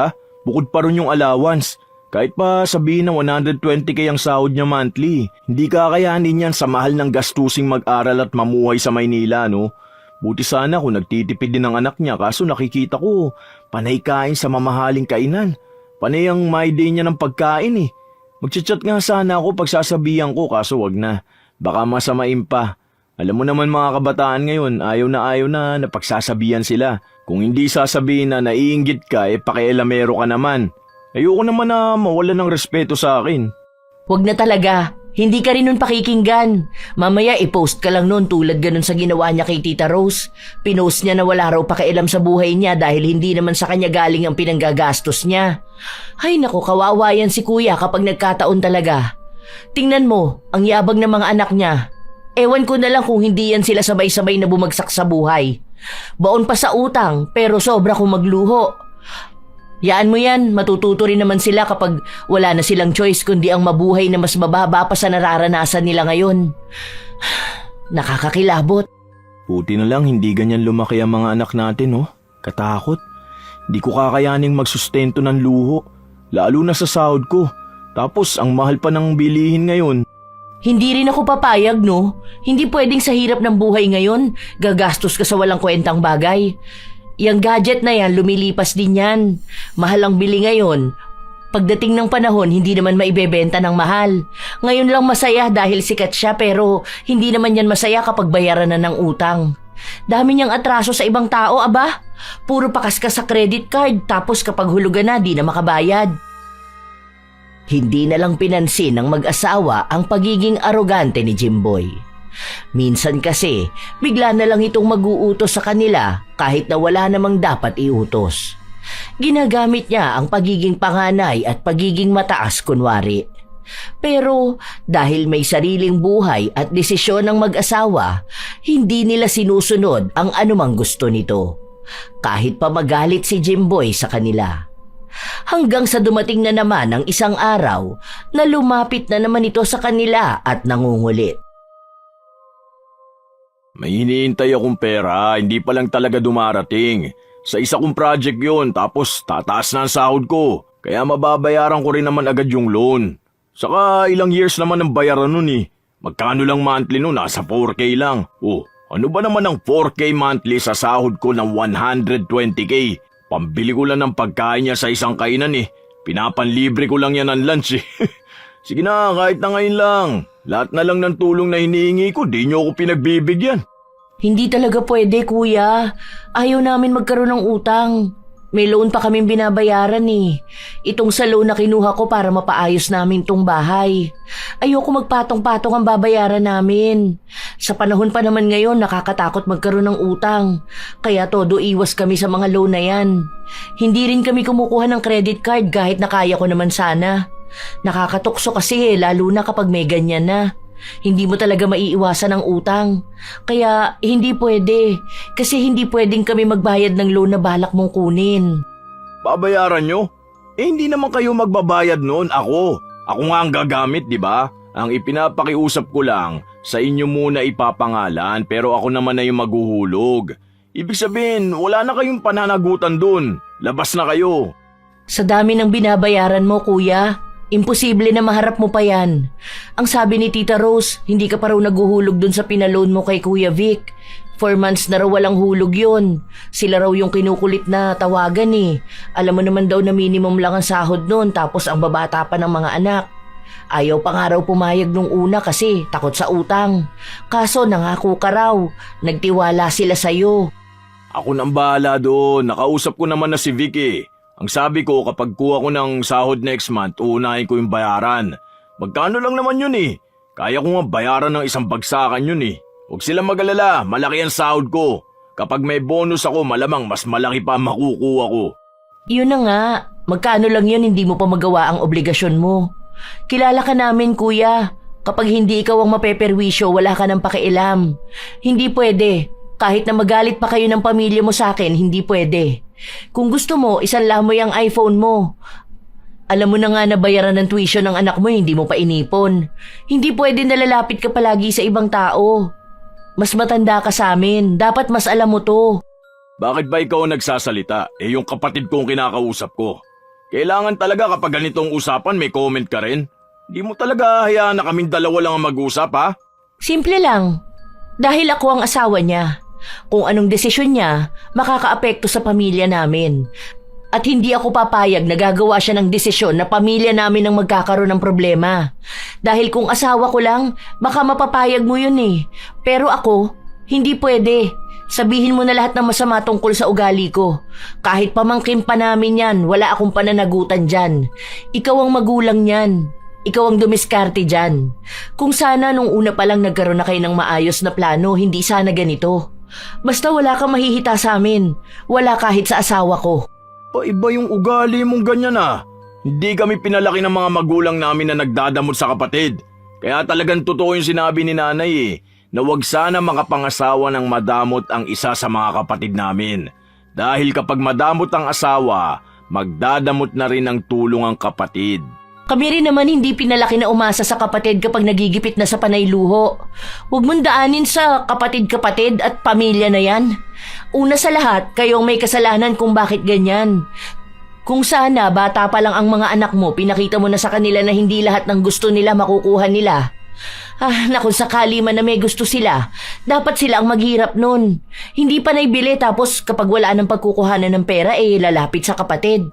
Speaker 3: bukod pa rin yung allowance. Kahit pa sabihin na 120K ang sahod niya monthly, hindi kakayanin yan sa mahal ng gastusing mag-aral at mamuhay sa Maynila, no? Buti sana kung nagtitipid din ang anak niya, kaso nakikita ko, panay kain sa mamahaling kainan. Panay ang my day niya ng pagkain Magchat-chat nga sana ako pag sasabihan ko, kaso wag na. Baka masamain pa. Alam mo naman mga kabataan ngayon, ayaw na napagsasabihan sila. Kung hindi sasabihin na naiinggit ka, pakialamero ka naman. Ayoko naman na mawala ng respeto sa akin.
Speaker 2: Huwag na talaga. Hindi ka rin nun pakikinggan. Mamaya i-post ka lang nun tulad ganun sa ginawa niya kay Tita Rose. Pinost niya na wala raw pakialam sa buhay niya dahil hindi naman sa kanya galing ang pinanggagastos niya. Ay naku, kawawa yan si kuya kapag nagkataon talaga. Tingnan mo, ang yabang ng mga anak niya. Ewan ko na lang kung hindi yan sila sabay-sabay na bumagsak sa buhay. Baon pa sa utang pero sobra kung magluho. Yaan mo yan, matututo rin naman sila kapag wala na silang choice kundi ang mabuhay na mas mababa pa sa nararanasan nila ngayon. Nakakakilabot.
Speaker 3: Buti na lang hindi ganyan lumaki ang mga anak natin, Katakot. Di ko kakayaning magsustento ng luho, lalo na sa sahod ko. Tapos ang mahal pa ng bilihin ngayon.
Speaker 2: Hindi rin ako papayag, no? Hindi pwedeng sa hirap ng buhay ngayon, gagastos ka sa walang kwentang bagay. Yang gadget na yan, lumilipas din yan. Mahal ang bili ngayon. Pagdating ng panahon, hindi naman maibebenta ng mahal. Ngayon lang masaya dahil sikat siya pero hindi naman yan masaya kapag bayaran na ng utang. Dami niyang atraso sa ibang tao, aba. Puro pakas ka sa credit card tapos kapag hulugan na, di na makabayad. Hindi na lang pinansin ng mag-asawa ang pagiging arogante ni Jimboy. Minsan kasi, bigla na lang itong mag-uutos sa kanila kahit na wala namang dapat iutos. Ginagamit niya ang pagiging panganay at pagiging mataas kunwari. Pero dahil may sariling buhay at desisyon ng mag-asawa, hindi nila sinusunod ang anumang gusto nito. Kahit pa magalit si Jimboy sa kanila. Hanggang sa dumating na naman ang isang araw na lumapit na naman ito sa kanila at nangungulit.
Speaker 1: May hinihintay akong pera, hindi pa lang talaga dumarating. Sa isa kong project yon, tapos tataas na ang sahod ko. Kaya mababayaran ko rin naman agad yung loan. Saka ilang years naman ang bayaran nun Magkano lang monthly nun? Nasa 4K lang. Ano ba naman ang 4K monthly sa sahod ko ng 120K? Pambili ko lang ng pagkain niya sa isang kainan Pinapanlibre ko lang yan ng lunch Sige na, kahit na ngayon lang. Lahat na lang ng tulong na hinihingi ko, di niyo ako pinagbibigyan.
Speaker 2: Hindi talaga pwede, kuya. Ayaw namin magkaroon ng utang. May loan pa kaming binabayaran Itong sa loan na kinuha ko para mapaayos namin tong bahay. Ayoko magpatong-patong ang babayaran namin. Sa panahon pa naman ngayon, nakakatakot magkaroon ng utang. Kaya todo iwas kami sa mga loan na yan. Hindi rin kami kumukuha ng credit card kahit na kaya ko naman sana. Nakakatukso kasi lalo na kapag may ganyan na. Hindi mo talaga maiiwasan ang utang. Kaya hindi pwede. Kasi hindi pwedeng kami magbayad ng loan na balak mong kunin.
Speaker 1: Babayaran nyo? Hindi naman kayo magbabayad noon, ako. Ako nga ang gagamit, di ba? Ang ipinapakiusap ko lang, sa inyo muna ipapangalan pero ako naman na yung maghuhulog. Ibig sabihin, wala na kayong pananagutan dun. Labas na kayo.
Speaker 2: Sa dami ng binabayaran mo, kuya, imposible na maharap mo pa yan. Ang sabi ni Tita Rose, hindi ka pa raw naghuhulog dun sa pinaloan mo kay Kuya Vic. 4 months na raw walang hulog yun. Sila raw yung kinukulit na tawagan Alam mo naman daw na minimum lang ang sahod nun tapos ang babata pa ng mga anak. Ayaw pa nga raw pumayag nung una kasi takot sa utang. Kaso nangako ka raw, nagtiwala sila sa'yo.
Speaker 1: Ako nang bahala doon, nakausap ko naman na si Vicky. Ang sabi ko kapag kuha ko ng sahod next month, uunahin ko yung bayaran. Magkano lang naman yun Kaya ko nga bayaran ng isang bagsakan yun Huwag silang mag-alala, malaki ang sahod ko. Kapag may bonus ako, malamang mas malaki pa ang makukuha ko.
Speaker 2: Yun na nga, magkano lang yun hindi mo pa magawa ang obligasyon mo. Kilala ka namin kuya, kapag hindi ikaw ang mapeperwisyo wala ka ng pakialam. Hindi pwede, kahit na magalit pa kayo ng pamilya mo sa akin, hindi pwede. Kung gusto mo, isanla mo yung iPhone mo. Alam mo na nga na bayaran ng tuition ng anak mo, hindi mo pa inipon. Hindi pwede na lalapit ka palagi sa ibang tao. Mas matanda ka sa amin, dapat mas alam mo to.
Speaker 1: Bakit ba ikaw ang nagsasalita? Yung kapatid kong kinakausap ko. Kailangan talaga kapag ganitong usapan may comment ka rin. Di mo talaga hayaan na kaming dalawa lang ang mag-usap, ha?
Speaker 2: Simple lang. Dahil ako ang asawa niya. Kung anong desisyon niya, makakaapekto sa pamilya namin. At hindi ako papayag na gagawa siya ng desisyon na pamilya namin ang magkakaroon ng problema. Dahil kung asawa ko lang, baka mapapayag mo yun eh. Pero ako, hindi pwede. Sabihin mo na lahat ng masama tungkol sa ugali ko. Kahit pamangkin pa namin yan, wala akong pananagutan dyan. Ikaw ang magulang niyan. Ikaw ang dumiskarte dyan. Kung sana nung una pa lang nagkaroon na kayo ng maayos na plano, hindi sana ganito. Basta wala kang mahihita sa amin. Wala kahit sa asawa ko.
Speaker 1: Iba yung ugali mong ganyan, ah. Hindi kami pinalaki ng mga magulang namin na nagdadamot sa kapatid. Kaya talagang totoo yung sinabi ni nanay na huwag sana makapangasawa ng madamot ang isa sa mga kapatid namin. Dahil kapag madamot ang asawa, magdadamot na rin ang tulong ang kapatid.
Speaker 2: Kami rin naman hindi pinalaki na umasa sa kapatid kapag nagigipit na sa panay luho. Huwag mong daanin sa kapatid-kapatid at pamilya na yan. Una sa lahat, kayong may kasalanan kung bakit ganyan. Kung sana bata pa lang ang mga anak mo, pinakita mo na sa kanila na hindi lahat ng gusto nila makukuha nila. Na kung sakali man na may gusto sila, dapat sila ang maghirap nun. Hindi pa naibili tapos kapag wala ng pagkukuhanan ng pera lalapit sa kapatid.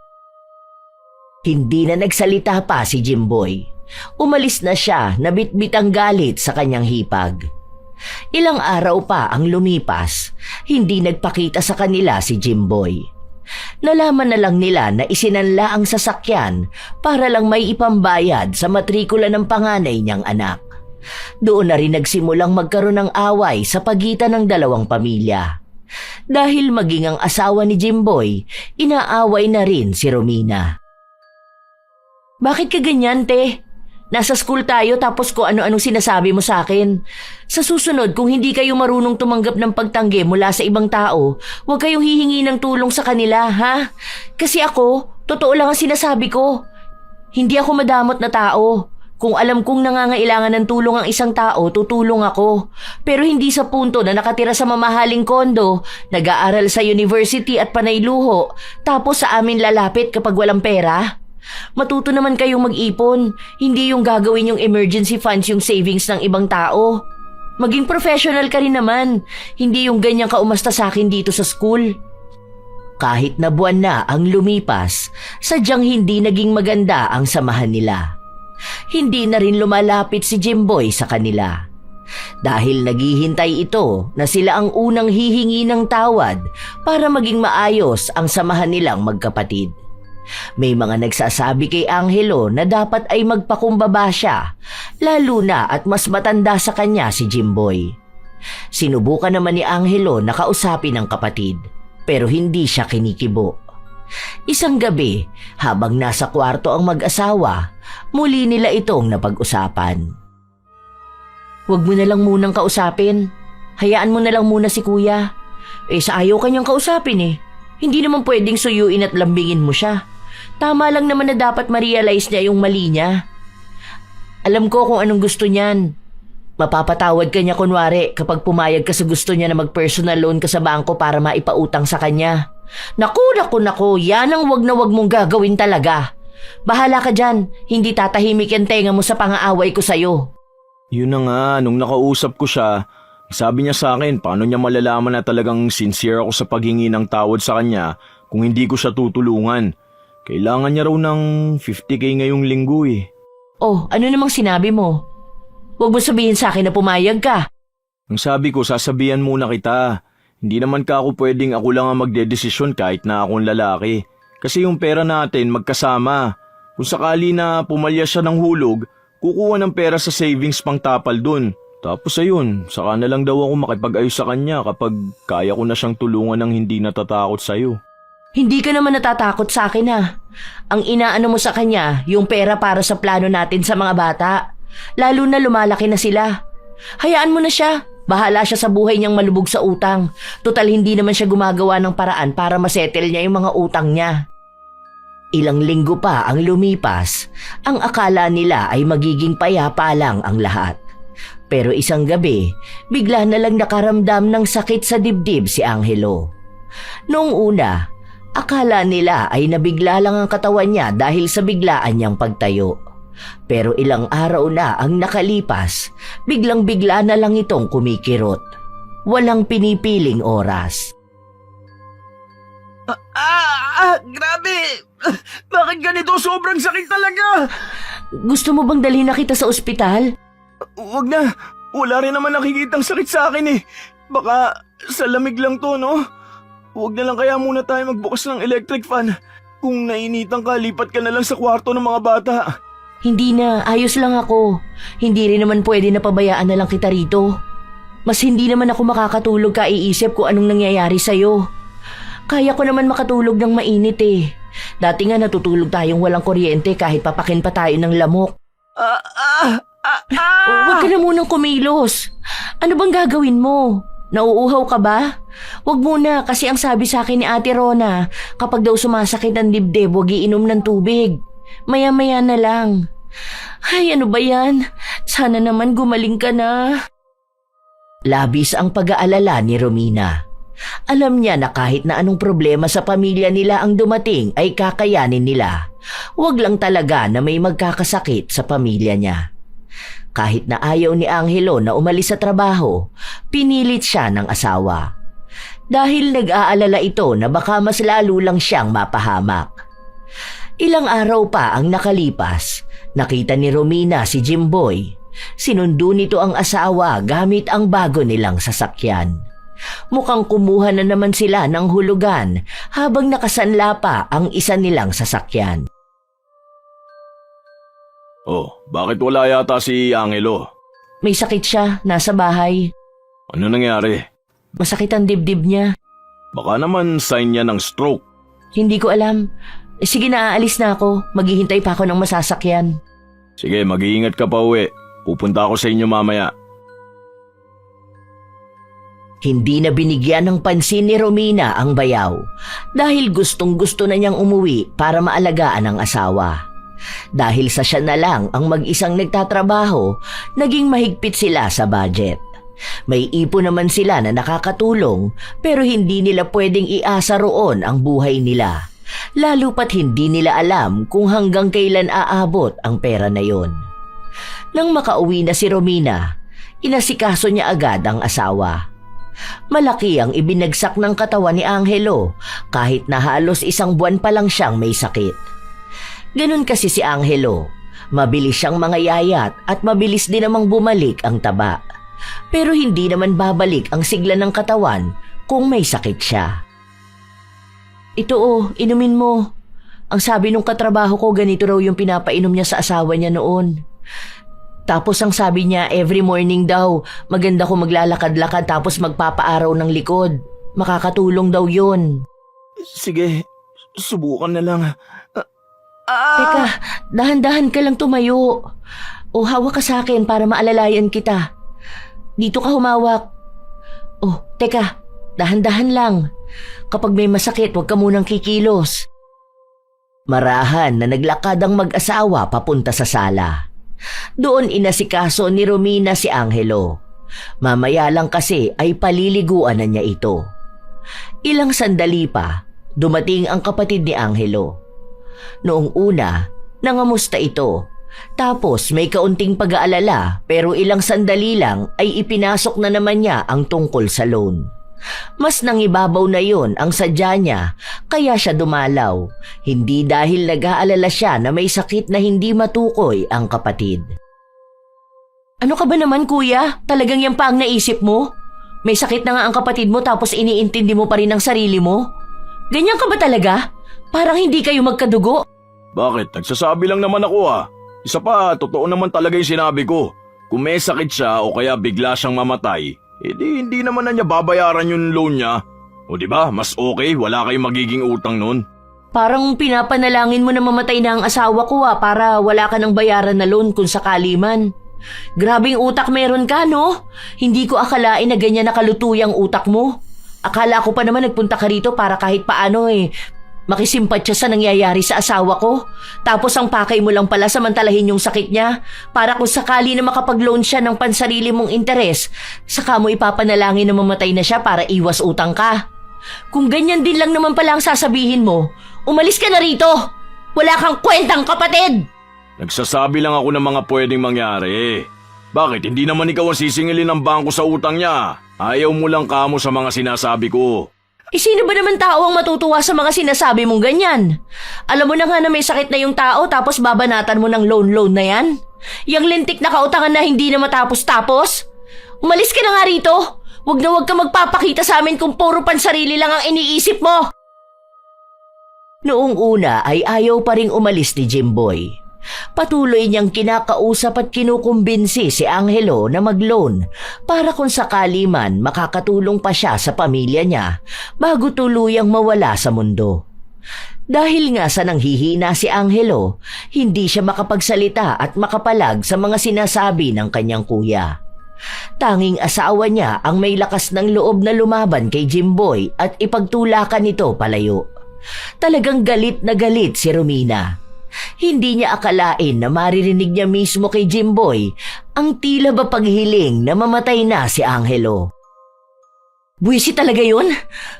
Speaker 2: Hindi na nagsalita pa si Jimboy. Umalis na siya na bitbit ang galit sa kanyang hipag. Ilang araw pa ang lumipas, hindi nagpakita sa kanila si Jimboy. Nalaman na lang nila na isinanla ang sasakyan para lang may ipambayad sa matrikula ng panganay niyang anak. Doon na rin nagsimulang magkaroon ng away sa pagitan ng dalawang pamilya. Dahil maging ang asawa ni Jimboy, inaaway na rin si Romina. Bakit ka ganyan, te? Nasa school tayo tapos kung ano-anong sinasabi mo sa akin. Sa susunod, kung hindi kayo marunong tumanggap ng pagtanggi mula sa ibang tao, huwag kayong hihingi ng tulong sa kanila, ha? Kasi ako, totoo lang ang sinasabi ko. Hindi ako madamot na tao. Kung alam kong nangangailangan ng tulong ang isang tao, tutulong ako. Pero hindi sa punto na nakatira sa mamahaling kondo, nag-aaral sa university at panay luho, tapos sa amin lalapit kapag walang pera. Matuto naman kayong mag-ipon, hindi yung gagawin yung emergency funds yung savings ng ibang tao. Maging professional ka rin naman, hindi yung ganyan ka umasta sa akin dito sa school. Kahit na buwan na ang lumipas, sadyang hindi naging maganda ang samahan nila. Hindi na rin lumalapit si Jimboy sa kanila. Dahil naghihintay ito na sila ang unang hihingi ng tawad para maging maayos ang samahan nilang magkapatid. May mga nagsasabi kay Angelo na dapat ay magpakumbaba siya, lalo na at mas matanda sa kanya si Jimboy. Sinubukan naman ni Angelo na kausapin ang kapatid, pero hindi siya kinikibo. Isang gabi, habang nasa kwarto ang mag-asawa, muli nila itong napag-usapan. Huwag mo na lang munang kausapin. Hayaan mo na lang muna si kuya. Sa ayaw kanyang kausapin Hindi naman pwedeng suyuin at lambingin mo siya. Tama lang naman na dapat ma-realize niya yung mali niya. Alam ko kung anong gusto niyan. Mapapatawad ka niya kunwari kapag pumayag ka sa gusto niya na mag-personal loan ka sa bangko para maipautang sa kanya. Naku, yan ang wag na wag mong gagawin talaga. Bahala ka dyan, hindi tatahimik yung tenga mo sa pang-aaway ko sa'yo.
Speaker 3: Yun na nga, nung nakausap ko siya, sabi niya sa akin paano niya malalaman na talagang sincere ako sa paghingi ng tawad sa kanya kung hindi ko siya tutulungan. Kailangan niya raw ng 50K ngayong linggo
Speaker 2: Oh, ano namang sinabi mo? Huwag mo sabihin sa akin na pumayag ka.
Speaker 3: Ang sabi ko, sasabihan muna kita. Hindi naman ka ako pwedeng ako lang ang magdedesisyon kahit na akong lalaki. Kasi yung pera natin magkasama. Kung sakali na pumalya siya ng hulog, kukuha ng pera sa savings pang tapal dun. Tapos ayun, saka na lang daw ako makipag-ayos sa kanya kapag kaya ko na siyang tulungan ng hindi natatakot sa'yo.
Speaker 2: Hindi ka naman natatakot sa akin Ang inaano mo sa kanya, yung pera para sa plano natin sa mga bata. Lalo na lumalaki na sila. Hayaan mo na siya. Bahala siya sa buhay niyang malubog sa utang. Total hindi naman siya gumagawa ng paraan para masettle niya yung mga utang niya. Ilang linggo pa ang lumipas, ang akala nila ay magiging payapa lang ang lahat. Pero isang gabi, bigla na lang nakaramdam ng sakit sa dibdib si Angelo. Noong una, akala nila ay nabigla lang ang katawan niya dahil sa biglaan niyang pagtayo. Pero ilang araw na ang nakalipas, biglang-bigla na lang itong kumikirot. Walang pinipiling oras.
Speaker 1: Grabe! Bakit ganito? Sobrang sakit talaga!
Speaker 2: Gusto mo bang dalhin na kita sa ospital?
Speaker 3: Huwag na. Wala rin naman nakikitang sakit sa akin eh. Baka sa lamig lang to, no? Huwag na lang kaya muna tayo magbukas ng electric fan. Kung nainitan ka, lipat ka na lang sa kwarto ng mga bata.
Speaker 2: Hindi na, ayos lang ako. Hindi rin naman pwede na pabayaan na lang kita rito. Mas hindi naman ako makakatulog kaiisip kung anong nangyayari sa'yo. Kaya ko naman makatulog ng mainit eh. Dati nga natutulog tayong walang kuryente kahit papakin pa tayo ng lamok. Huwag ka na munang kumilos. Ano bang gagawin mo? Nauuhaw ka ba? Huwag muna kasi ang sabi sa akin ni Ate Rona, kapag daw sumasakit ang dibdib, huwag iinom ng tubig. Maya-maya na lang. Ay, ano ba yan? Sana naman gumaling ka na. Labis ang pag-aalala ni Romina. Alam niya na kahit na anong problema sa pamilya nila ang dumating ay kakayanin nila. Huwag lang talaga na may magkakasakit sa pamilya niya. Kahit na ayaw ni Angelo na umalis sa trabaho, pinilit siya ng asawa. Dahil nag-aalala ito na baka mas lalo lang siyang mapahamak. Ilang araw pa ang nakalipas, nakita ni Romina si Jimboy. Sinundo nito ang asawa gamit ang bago nilang sasakyan. Mukhang kumuha na naman sila ng hulugan habang nakasanla pa ang isa nilang sasakyan.
Speaker 1: Oh, bakit wala yata si Angelo?
Speaker 2: May sakit siya, nasa bahay.
Speaker 1: Ano nangyari?
Speaker 2: Masakit ang dibdib niya.
Speaker 1: Baka naman sign niya ng stroke.
Speaker 2: Hindi ko alam. Sige na, aalis na ako. Maghihintay pa ako ng masasakyan.
Speaker 1: Sige, mag-iingat ka pa uwi. Pupunta ako sa inyo mamaya.
Speaker 2: Hindi na binigyan ng pansin ni Romina ang bayaw dahil gustong-gusto na niyang umuwi para maalagaan ang asawa. Dahil sa siya na lang ang mag-isang nagtatrabaho, naging mahigpit sila sa budget. May ipon naman sila na nakakatulong pero hindi nila pwedeng iasa roon ang buhay nila. Lalo pat hindi nila alam kung hanggang kailan aabot ang pera na yon. Nang makauwi na si Romina, inasikaso niya agad ang asawa. Malaki ang ibinagsak ng katawan ni Angelo kahit na halos 1 buwan pa lang siyang may sakit. Ganun kasi si Angelo, mabilis siyang mangayayat at mabilis din namang bumalik ang taba. Pero hindi naman babalik ang sigla ng katawan kung may sakit siya. Ito inumin mo. Ang sabi nung katrabaho ko ganito raw yung pinapainom niya sa asawa niya noon. Tapos ang sabi niya every morning daw, maganda ko maglalakad-lakad tapos magpapaaraw ng likod. Makakatulong daw yun.
Speaker 3: Sige, subukan na lang.
Speaker 2: Teka, dahan-dahan ka lang tumayo. O hawak ka sa akin para maalalayan kita. Dito ka humawak. Oh, teka, dahan-dahan lang. Kapag may masakit, huwag ka munang kikilos. Marahan na naglakad ang mag-asawa papunta sa sala. Doon inasikaso ni Romina si Angelo. Mamaya lang kasi ay paliliguan na niya ito. Ilang sandali pa, dumating ang kapatid ni Angelo. Noong una, nangamusta ito. Tapos may kaunting pag-aalala pero ilang sandali lang ay ipinasok na naman niya ang tungkol sa loan. Mas nangibabaw na yon ang sadya niya kaya siya dumalaw. Hindi dahil nag-aalala siya na may sakit na hindi matukoy ang kapatid. Ano ka ba naman kuya? Talagang yan pa ang naisip mo? May sakit na nga ang kapatid mo tapos iniintindi mo pa rin ang sarili mo? Ganyan ka ba talaga? Parang hindi kayo magkadugo.
Speaker 1: Bakit? Nagsasabi lang naman ako Isa pa, totoo naman talaga yung sinabi ko. Kung may sakit siya o kaya bigla siyang mamatay, hindi naman na niya babayaran yung loan niya. O di ba, mas okay, wala kayong magiging utang nun.
Speaker 2: Parang pinapanalangin mo na mamatay na ang asawa ko para wala ka ng bayaran na loan kung sakali man. Grabing utak meron ka, no? Hindi ko akalain na ganyan nakalutuyang utak mo. Akala ko pa naman nagpunta ka rito para kahit paano makisimpatya sa nangyayari sa asawa ko. Tapos ang pakay mo lang pala samantalahin yung sakit niya para kung sakali na makapag-loan siya ng pansarili mong interes, saka mo ipapanalangin na mamatay na siya para iwas utang ka. Kung ganyan din lang naman pala ang sasabihin mo, umalis ka na rito! Wala kang kwentang kapatid!
Speaker 1: Nagsasabi lang ako ng mga pwedeng mangyari. Bakit hindi naman ikaw ang sisingilin ng bangko sa utang niya? Ayaw mo lang kamo sa mga sinasabi ko.
Speaker 2: Sino ba naman tao ang matutuwa sa mga sinasabi mong ganyan? Alam mo na nga na may sakit na yung tao tapos babanatan mo ng loan na yan? Yang lintik na kautangan na hindi na matapos-tapos? Umalis ka na nga rito! Huwag na huwag ka magpapakita sa amin kung puro pansarili lang ang iniisip mo! Noong una ay ayaw pa ring umalis ni Jimboy. Patuloy niyang kinakausap at kinukumbinsi si Angelo na mag-loan para kung sakali man makakatulong pa siya sa pamilya niya bago tuluyang mawala sa mundo. Dahil nga sa nanghihina si Angelo, hindi siya makapagsalita at makapalag sa mga sinasabi ng kanyang kuya. Tanging asawa niya ang may lakas ng loob na lumaban kay Jimboy at ipagtulakan ito palayo. Talagang galit na galit si Romina. Hindi niya akalain na maririnig niya mismo kay Jimboy ang tila ba paghiling na mamatay na si Angelo. Buwisi talaga yun.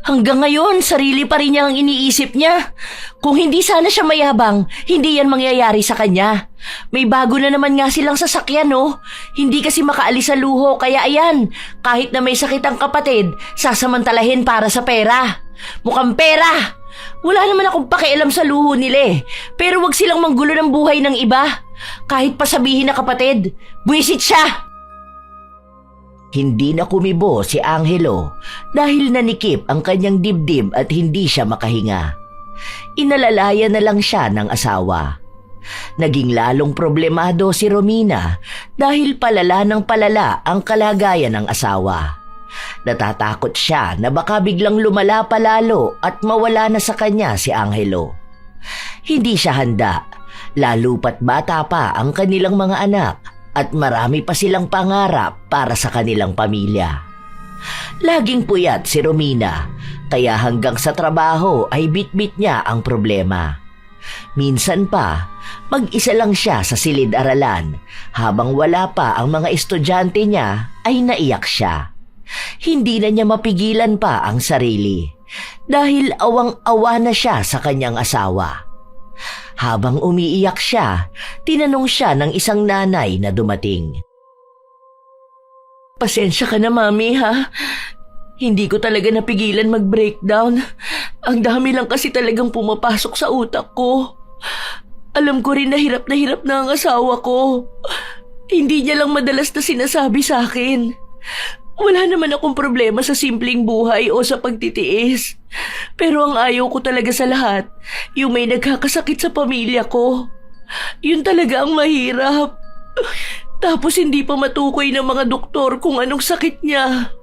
Speaker 2: Hanggang ngayon, sarili pa rin niya ang iniisip niya. Kung hindi sana siya mayabang, hindi yan mangyayari sa kanya. May bago na naman nga silang sasakyan, no? Hindi kasi makaalis sa luho, kaya ayan, kahit na may sakit ang kapatid, sasamantalahin para sa pera. Mukhang pera! Wala naman akong pakialam sa luho nila pero wag silang manggulo ng buhay ng iba. Kahit pa sabihin na kapatid, buwisit siya! Hindi na kumibo si Angelo dahil nanikip ang kanyang dibdib at hindi siya makahinga. Inalalaya na lang siya ng asawa. Naging lalong problemado si Romina dahil palala ng palala ang kalagayan ng asawa. Natatakot siya na baka biglang lumala palalo at mawala na sa kanya si Angelo. Hindi siya handa, lalo pat bata pa ang kanilang mga anak at marami pa silang pangarap para sa kanilang pamilya. Laging puyat si Romina, kaya hanggang sa trabaho ay bitbit niya ang problema. Minsan pa, mag-isa lang siya sa silid-aralan habang wala pa ang mga estudyante niya ay naiyak siya. Hindi na niya mapigilan pa ang sarili dahil awang-awa na siya sa kanyang asawa. Habang umiiyak siya, tinanong siya ng isang nanay na dumating. Pasensya ka na, Mami, ha? Hindi ko talaga napigilan mag-breakdown. Ang dami lang kasi talagang pumapasok sa utak ko. Alam ko rin na hirap na ang asawa ko. Hindi niya lang madalas na sinasabi sa akin. Wala naman akong problema sa simpleng buhay o sa pagtitiis. Pero ang ayaw ko talaga sa lahat, yung may nagkakasakit sa pamilya ko. Yun talaga ang mahirap. Tapos hindi pa matukoy ng mga doktor kung anong sakit niya.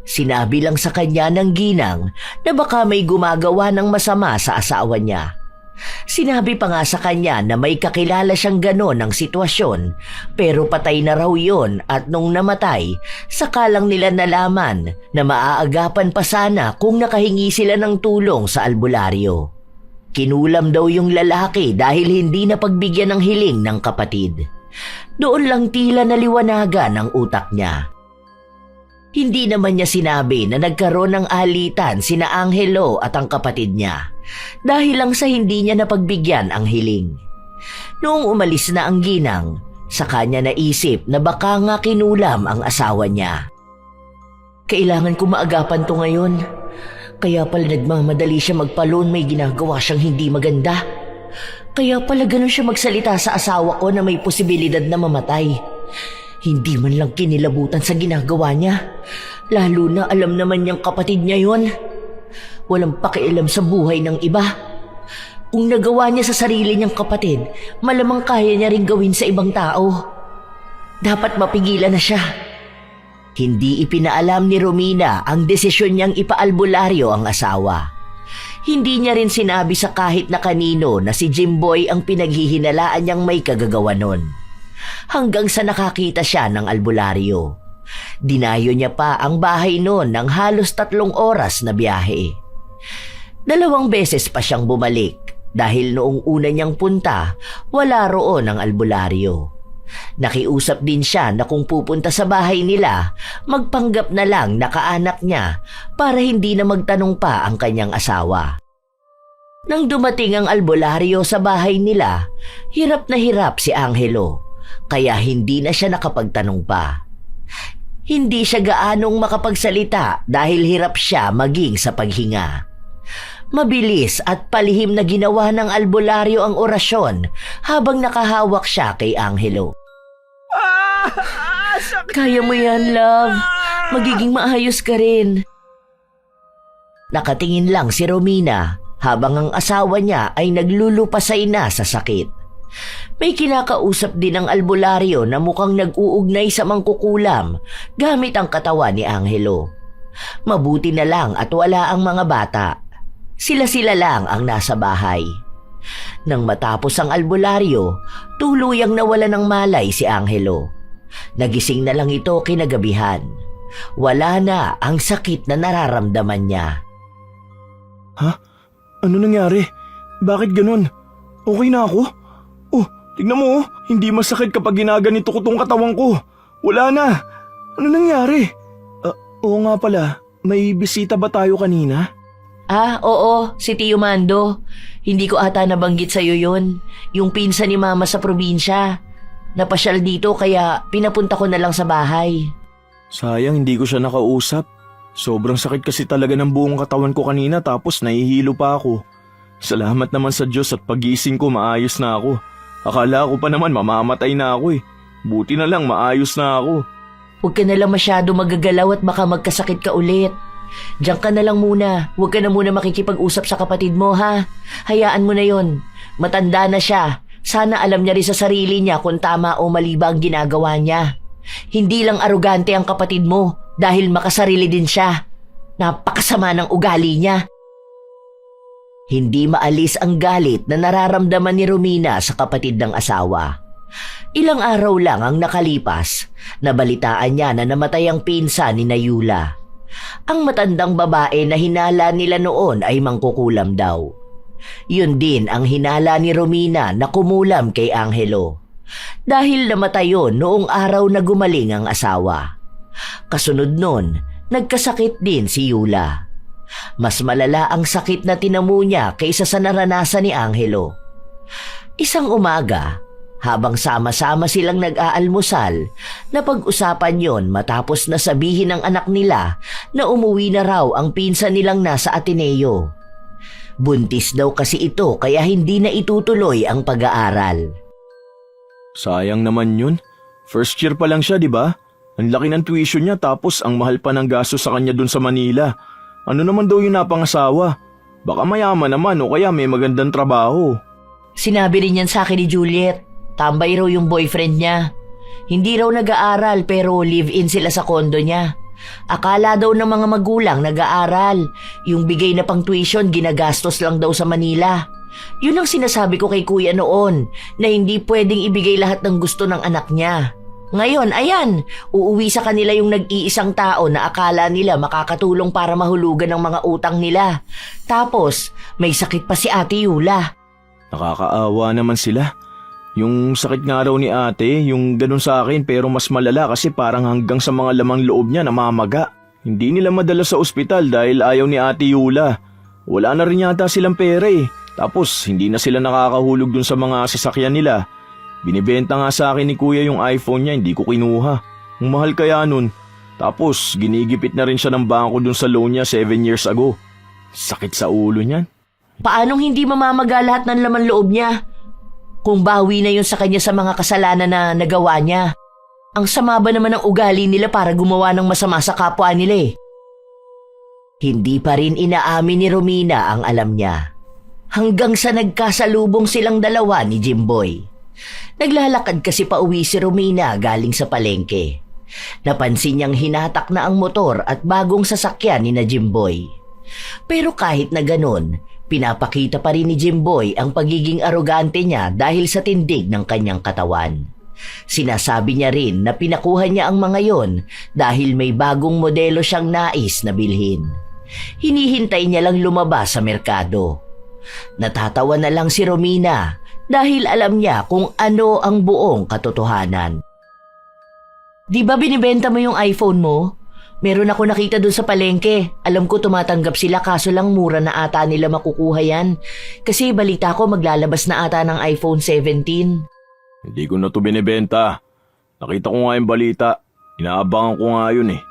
Speaker 2: Sinabi lang sa kanya ng ginang na baka may gumagawa ng masama sa asawa niya. Sinabi pa nga sa kanya na may kakilala siyang ganon ng sitwasyon pero patay na raw yun at nung namatay, saka lang nila nalaman na maaagapan pa sana kung nakahingi sila ng tulong sa albularyo. Kinulam daw yung lalaki dahil hindi na pagbigyan ng hiling ng kapatid. Doon lang tila naliwanagan ang utak niya. Hindi naman niya sinabi na nagkaroon ng alitan sina Angelo at ang kapatid niya dahil lang sa hindi niya napagbigyan ang hiling. Noong umalis na ang ginang, sa kanya naisip na baka nga kinulam ang asawa niya. Kailangan ko maagapan to ngayon. Kaya pala nagmamadali siya magpalon, may ginagawa siyang hindi maganda. Kaya pala ganun siya magsalita sa asawa ko na may posibilidad na mamatay. Hindi man lang kinilabutan sa ginagawa niya. Lalo na alam naman niyang kapatid niya yon. Walang pakialam sa buhay ng iba. Kung nagawa niya sa sarili niyang kapatid, malamang kaya niya rin gawin sa ibang tao. Dapat mapigilan na siya. Hindi ipinaalam ni Romina ang desisyon niyang ipaalbularyo ang asawa. Hindi niya rin sinabi sa kahit na kanino na si Jimboy ang pinaghihinalaan niyang may kagagawa nun. Hanggang sa nakakita siya ng albularyo. Dinayo niya pa ang bahay noon ng halos 3 oras na biyahe. 2 beses pa siyang bumalik dahil noong una niyang punta, wala roon ang albularyo. Nakiusap din siya na kung pupunta sa bahay nila, magpanggap na lang na kaanak niya para hindi na magtanong pa ang kanyang asawa. Nang dumating ang albularyo sa bahay nila, hirap na hirap si Angelo, kaya hindi na siya nakapagtanong pa. Hindi siya gaanong makapagsalita dahil hirap siya maging sa paghinga. Mabilis at palihim na ginawa ng albularyo ang orasyon habang nakahawak siya kay Angelo. Kaya mo yan, love. Magiging maayos ka rin. Nakatingin lang si Romina habang ang asawa niya ay naglulupasay na sa sakit. May kinakausap din ang albularyo na mukhang nag-uugnay sa mangkukulam gamit ang katawan ni Angelo. Mabuti na lang at wala ang mga bata. Sila-sila lang ang nasa bahay. Nang matapos ang albularyo, tuluyang nawala ng malay si Angelo. Nagising na lang ito kinagabihan. Wala na ang sakit na nararamdaman niya.
Speaker 3: Ha? Ano nangyari? Bakit ganun? Okay na ako? Oh, tignan mo, hindi masakit kapag ginaganito ko tong katawan ko. Wala na. Ano nangyari? Oo nga pala, may bisita ba tayo kanina?
Speaker 2: Oo, si Tio Mando. Hindi ko ata nabanggit sa'yo yun. Yung pinsan ni Mama sa probinsya. Napasyal dito kaya pinapunta ko na lang sa bahay.
Speaker 3: Sayang hindi ko siya nakausap. Sobrang sakit kasi talaga ng buong katawan ko kanina tapos nahihilo pa ako. Salamat naman sa Diyos at pagising ko maayos na ako. Akala ko pa naman mamamatay na ako eh. Buti na lang maayos na ako.
Speaker 2: Huwag ka na lang masyado magagalaw at baka magkasakit ka ulit. Diyan ka na lang muna. Huwag ka na muna makikipag-usap sa kapatid mo, ha? Hayaan mo na yon. Matanda na siya. Sana alam niya rin sa sarili niya kung tama o mali ba ang ginagawa niya. Hindi lang arugante ang kapatid mo dahil makasarili din siya. Napakasama ng ugali niya. Hindi maalis ang galit na nararamdaman ni Romina sa kapatid ng asawa. Ilang araw lang ang nakalipas, nabalitaan niya na namatay ang pinsan ni Nayula. Ang matandang babae na hinala nila noon ay mangkukulam daw. Yun din ang hinala ni Romina na kumulam kay Angelo. Dahil namatay yun noong araw na gumaling ang asawa. Kasunod nun, nagkasakit din si Yula. Mas malala ang sakit na tinamo niya kaysa sa naranasan ni Angelo. Isang umaga, habang sama-sama silang nag-aalmusal, napag-usapan yon matapos na sabihin ng anak nila na umuwi na raw ang pinsan nilang nasa Ateneo. Buntis daw kasi ito kaya hindi na itutuloy ang pag-aaral.
Speaker 3: Sayang naman yun. First year pa lang siya, di ba? Ang laki ng tuition niya tapos ang mahal pa ng gasto sa kanya dun sa Manila. Ano naman daw yung napangasawa? Baka mayaman naman o kaya may magandang trabaho.
Speaker 2: Sinabi rin yan sa akin ni Juliet. Tambay raw yung boyfriend niya. Hindi raw nag-aaral pero live-in sila sa kondo niya. Akala daw ng mga magulang nag-aaral. Yung bigay na pang tuition ginagastos lang daw sa Manila. Yun ang sinasabi ko kay kuya noon na hindi pwedeng ibigay lahat ng gusto ng anak niya. Ngayon, ayan, uuwi sa kanila yung nag-iisang tao na akala nila makakatulong para mahulugan ng mga utang nila. Tapos, may sakit pa si Ate Yula.
Speaker 3: Nakakaawa naman sila. Yung sakit nga raw ni ate, yung ganun sa akin pero mas malala kasi parang hanggang sa mga lamang loob niya namamaga. Hindi nila madala sa ospital dahil ayaw ni Ate Yula. Wala na rin yata silang pera eh. Tapos hindi na sila nakakahulog dun sa mga sasakyan nila. Binibenta nga sa akin ni kuya yung iPhone niya, hindi ko kinuha. Ang mahal kaya nun. Tapos ginigipit na rin siya ng bangko dun sa loan niya 7 years ago. Sakit sa ulo niyan.
Speaker 2: Paanong hindi mamamaga lahat ng laman loob niya? Kung bawi na yun sa kanya sa mga kasalanan na nagawa niya. Ang sama ba naman ng ugali nila para gumawa ng masama sa kapwa nila eh? Hindi pa rin inaamin ni Romina ang alam niya. Hanggang sa nagkasalubong silang dalawa ni Jimboy. Naglalakad kasi pauwi si Romina galing sa palengke. Napansin niyang hinatak na ang motor at bagong sasakyan ni na Jimboy. Pero kahit na ganun, pinapakita pa rin ni Jimboy ang pagiging arogante niya dahil sa tindig ng kanyang katawan. Sinasabi niya rin na pinakuha niya ang mga yon dahil may bagong modelo siyang nais na bilhin. Hinihintay niya lang lumabas sa merkado. Natatawa na lang si Romina dahil alam niya kung ano ang buong katotohanan. Di ba binibenta mo yung iPhone mo? Meron ako nakita doon sa palengke. Alam ko tumatanggap sila kaso lang mura na ata nila makukuha yan. Kasi balita ko maglalabas na ata ng iPhone 17.
Speaker 1: Hindi ko na to binibenta. Nakita ko nga yung balita. Inaabangan ko nga yun eh.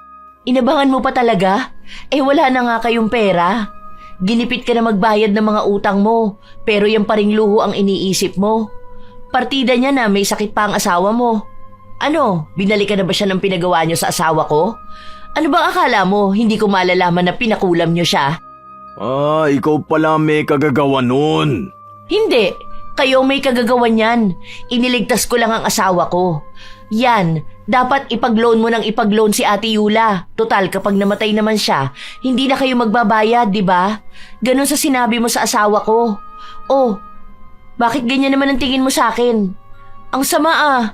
Speaker 2: Inabangan mo pa talaga? Wala na nga kayong pera. Ginipit ka na magbayad ng mga utang mo, pero yung paring luho ang iniisip mo. Partida niya na may sakit pa ang asawa mo. Ano, binalikan na ba siya ng pinagawa niyo sa asawa ko? Ano bang akala mo, hindi ko malalaman na pinakulam niyo siya?
Speaker 1: Ikaw pala may kagagawa nun.
Speaker 2: Hindi, kayo may kagagawan yan. Iniligtas ko lang ang asawa ko. Yan, dapat ipag-loan mo ng ipag-loan si Ate Yula. Total, kapag namatay naman siya, hindi na kayo magbabayad, di ba? Ganon sa sinabi mo sa asawa ko. Oh, bakit ganyan naman ang tingin mo sa akin? Ang sama ah.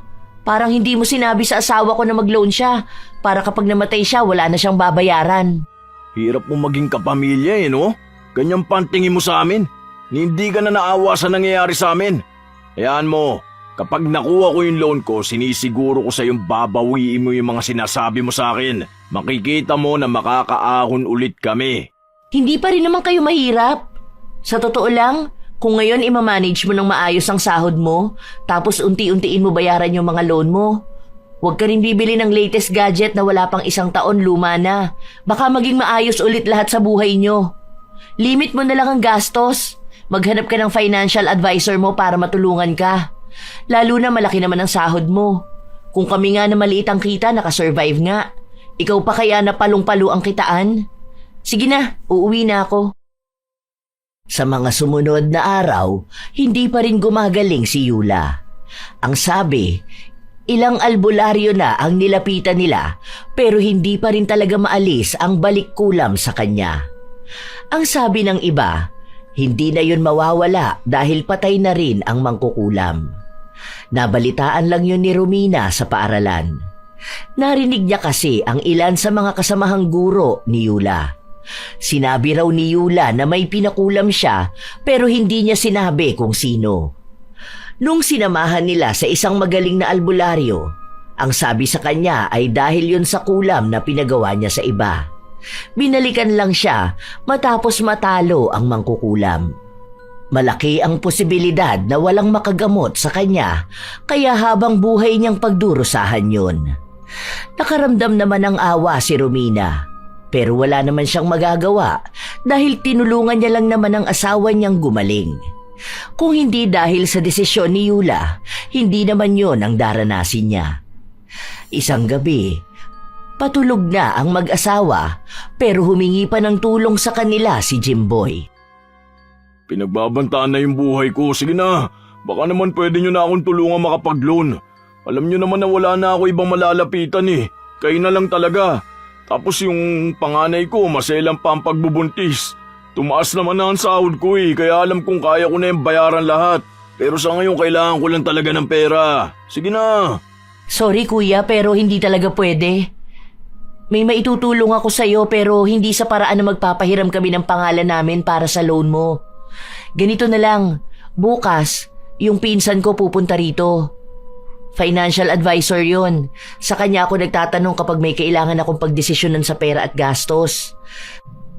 Speaker 2: Parang hindi mo sinabi sa asawa ko na mag-loan siya para kapag namatay siya, wala na siyang babayaran.
Speaker 1: Hirap mo maging kapamilya no? Ganyan pantingin mo sa amin. Hindi ka na naawa sa nangyayari sa amin. Hayaan mo, kapag nakuha ko yung loan ko, sinisiguro ko sa yung babawiin mo yung mga sinasabi mo sa akin. Makikita mo na makakaahon ulit kami.
Speaker 2: Hindi pa rin naman kayo mahirap. Sa totoo lang, kung ngayon imamanage mo ng maayos ang sahod mo, tapos unti-untiin mo bayaran yung mga loan mo, huwag ka rin bibili ng latest gadget na wala pang 1 taon, luma na. Baka maging maayos ulit lahat sa buhay nyo. Limit mo na lang ang gastos. Maghanap ka ng financial advisor mo para matulungan ka. Lalo na malaki naman ang sahod mo. Kung kami nga na maliit ang kita, nakasurvive nga. Ikaw pa kaya na palong-palo ang kitaan? Sige na, uuwi na ako. Sa mga sumunod na araw, hindi pa rin gumagaling si Yula. Ang sabi, ilang albularyo na ang nilapitan nila pero hindi pa rin talaga maalis ang balik kulam sa kanya. Ang sabi ng iba, hindi na yun mawawala dahil patay na rin ang mangkukulam. Nabalitaan lang yun ni Romina sa paaralan. Narinig niya kasi ang ilan sa mga kasamahang guro ni Yula. Sinabi raw ni Yula na may pinakulam siya pero hindi niya sinabi kung sino. Nung sinamahan nila sa isang magaling na albularyo, ang sabi sa kanya ay dahil yun sa kulam na pinagawa niya sa iba. Binalikan lang siya matapos matalo ang mangkukulam. Malaki ang posibilidad na walang makagamot sa kanya kaya habang buhay niyang pagdurusahan yun. Nakaramdam naman ng awa si Romina. Pero wala naman siyang magagawa dahil tinulungan niya lang naman ang asawa niyang gumaling. Kung hindi dahil sa desisyon ni Yula, hindi naman yon ang daranasin niya. Isang gabi, patulog na ang mag-asawa pero humingi pa ng tulong sa kanila si Jimboy.
Speaker 1: Pinagbabantaan na yung buhay ko. Sige na, baka naman pwede nyo na akong tulungan makapag-loan. Alam nyo naman na wala na ako ibang malalapitan eh. Kayo na lang talaga. Tapos yung panganay ko, maselang pa ang pagbubuntis. Tumaas naman na ang sahod ko kaya alam kong kaya ko na yung bayaran lahat. Pero sa ngayon kailangan ko lang talaga ng pera. Sige na.
Speaker 2: Sorry kuya pero hindi talaga pwede. May maitutulong ako sa'yo pero hindi sa paraan na magpapahiram kami ng pangalan namin para sa loan mo. Ganito na lang, bukas, yung pinsan ko pupunta rito. Financial advisor yon. Sa kanya ako nagtatanong kapag may kailangan akong pagdesisyonan sa pera at gastos.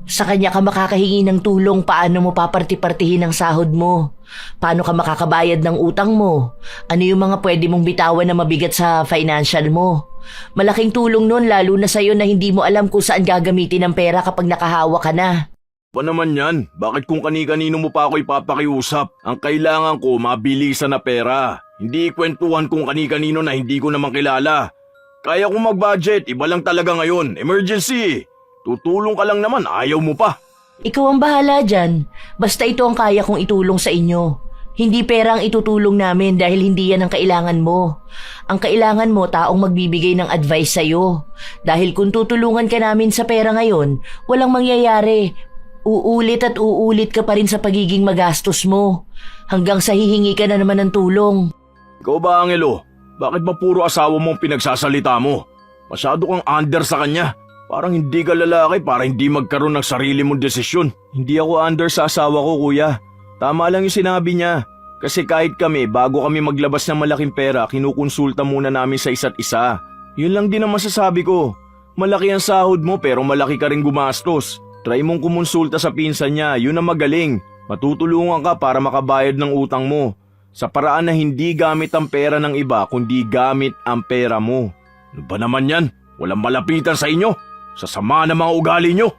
Speaker 2: Sa kanya ka makakahingi ng tulong paano mo paparti-partihin ang sahod mo. Paano ka makakabayad ng utang mo. Ano yung mga pwede mong bitawan na mabigat sa financial mo. Malaking tulong nun lalo na sa'yo na hindi mo alam kung saan gagamitin ang pera kapag nakahawa ka na.
Speaker 1: Pa naman yan, bakit kung kani-kanino mo pa ako ipapakiusap? Ang kailangan ko mabilisan na pera. Hindi kwentuhan kung kani-kanino na hindi ko naman kilala. Kaya kong mag-budget, iba lang talaga ngayon. Emergency! Tutulong ka lang naman, ayaw mo pa.
Speaker 2: Ikaw ang bahala dyan. Basta ito ang kaya kong itulong sa inyo. Hindi pera ang itutulong namin dahil hindi yan ang kailangan mo. Ang kailangan mo, taong magbibigay ng advice sa'yo. Dahil kung tutulungan ka namin sa pera ngayon, walang mangyayari. Uulit at uulit ka pa rin sa pagiging magastos mo. Hanggang sa hihingi ka na naman ng tulong.
Speaker 1: Ikaw ba, Angelo? Bakit ba puro asawa mo ang pinagsasalita mo? Masyado kang under sa kanya. Parang hindi ka lalaki para hindi magkaroon ng sarili mong desisyon.
Speaker 3: Hindi ako under sa asawa ko, kuya. Tama lang yung sinabi niya. Kasi kahit kami, bago kami maglabas ng malaking pera, kinukonsulta muna namin sa isa't isa. Yun lang din ang masasabi ko. Malaki ang sahod mo pero malaki ka rin gumastos. Try mong kumonsulta sa pinsan niya, yun ang magaling. Matutulungan ka para makabayad ng utang mo. Sa paraan na hindi gamit ang pera ng iba, kundi gamit ang pera mo.
Speaker 1: Ano ba naman yan? Walang malapitan sa inyo. Sasama ng mga ugali nyo.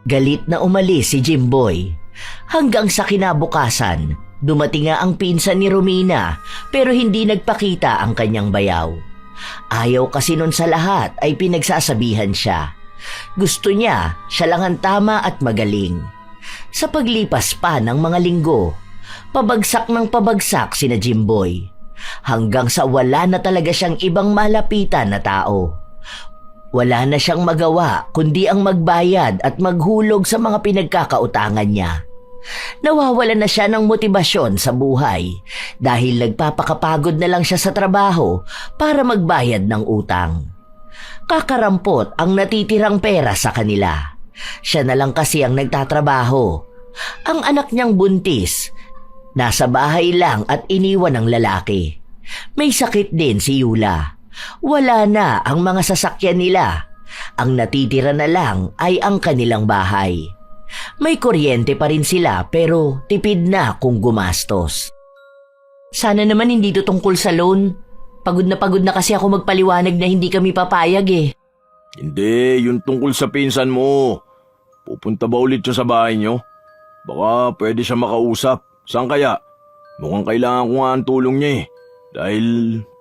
Speaker 2: Galit na umalis si Jimboy. Hanggang sa kinabukasan, dumating nga ang pinsan ni Romina pero hindi nagpakita ang kanyang bayaw. Ayaw kasi nun sa lahat ay pinagsasabihan siya. Gusto niya, siya lang ang tama at magaling. Sa paglipas pa ng mga linggo, pabagsak ng pabagsak sina Jimboy. Hanggang sa wala na talaga siyang ibang malapitan na tao. Wala na siyang magawa kundi ang magbayad at maghulog sa mga pinagkakautangan niya. Nawawala na siya ng motibasyon sa buhay dahil nagpapakapagod na lang siya sa trabaho para magbayad ng utang. Kakarampot ang natitirang pera sa kanila. Siya na lang kasi ang nagtatrabaho. Ang anak niyang buntis, nasa bahay lang at iniwan ng lalaki. May sakit din si Yula. Wala na ang mga sasakyan nila. Ang natitira na lang ay ang kanilang bahay. May kuryente pa rin sila pero tipid na kung gumastos. Sana naman hindi ito tungkol sa loan. Pagod na kasi ako magpaliwanag na hindi kami papayag eh.
Speaker 1: Hindi, yun tungkol sa pinsan mo. Pupunta ba ulit siya sa bahay nyo? Baka pwede siya makausap. Saan kaya? Mukhang kailangan ko nga ang tulong niya eh. Dahil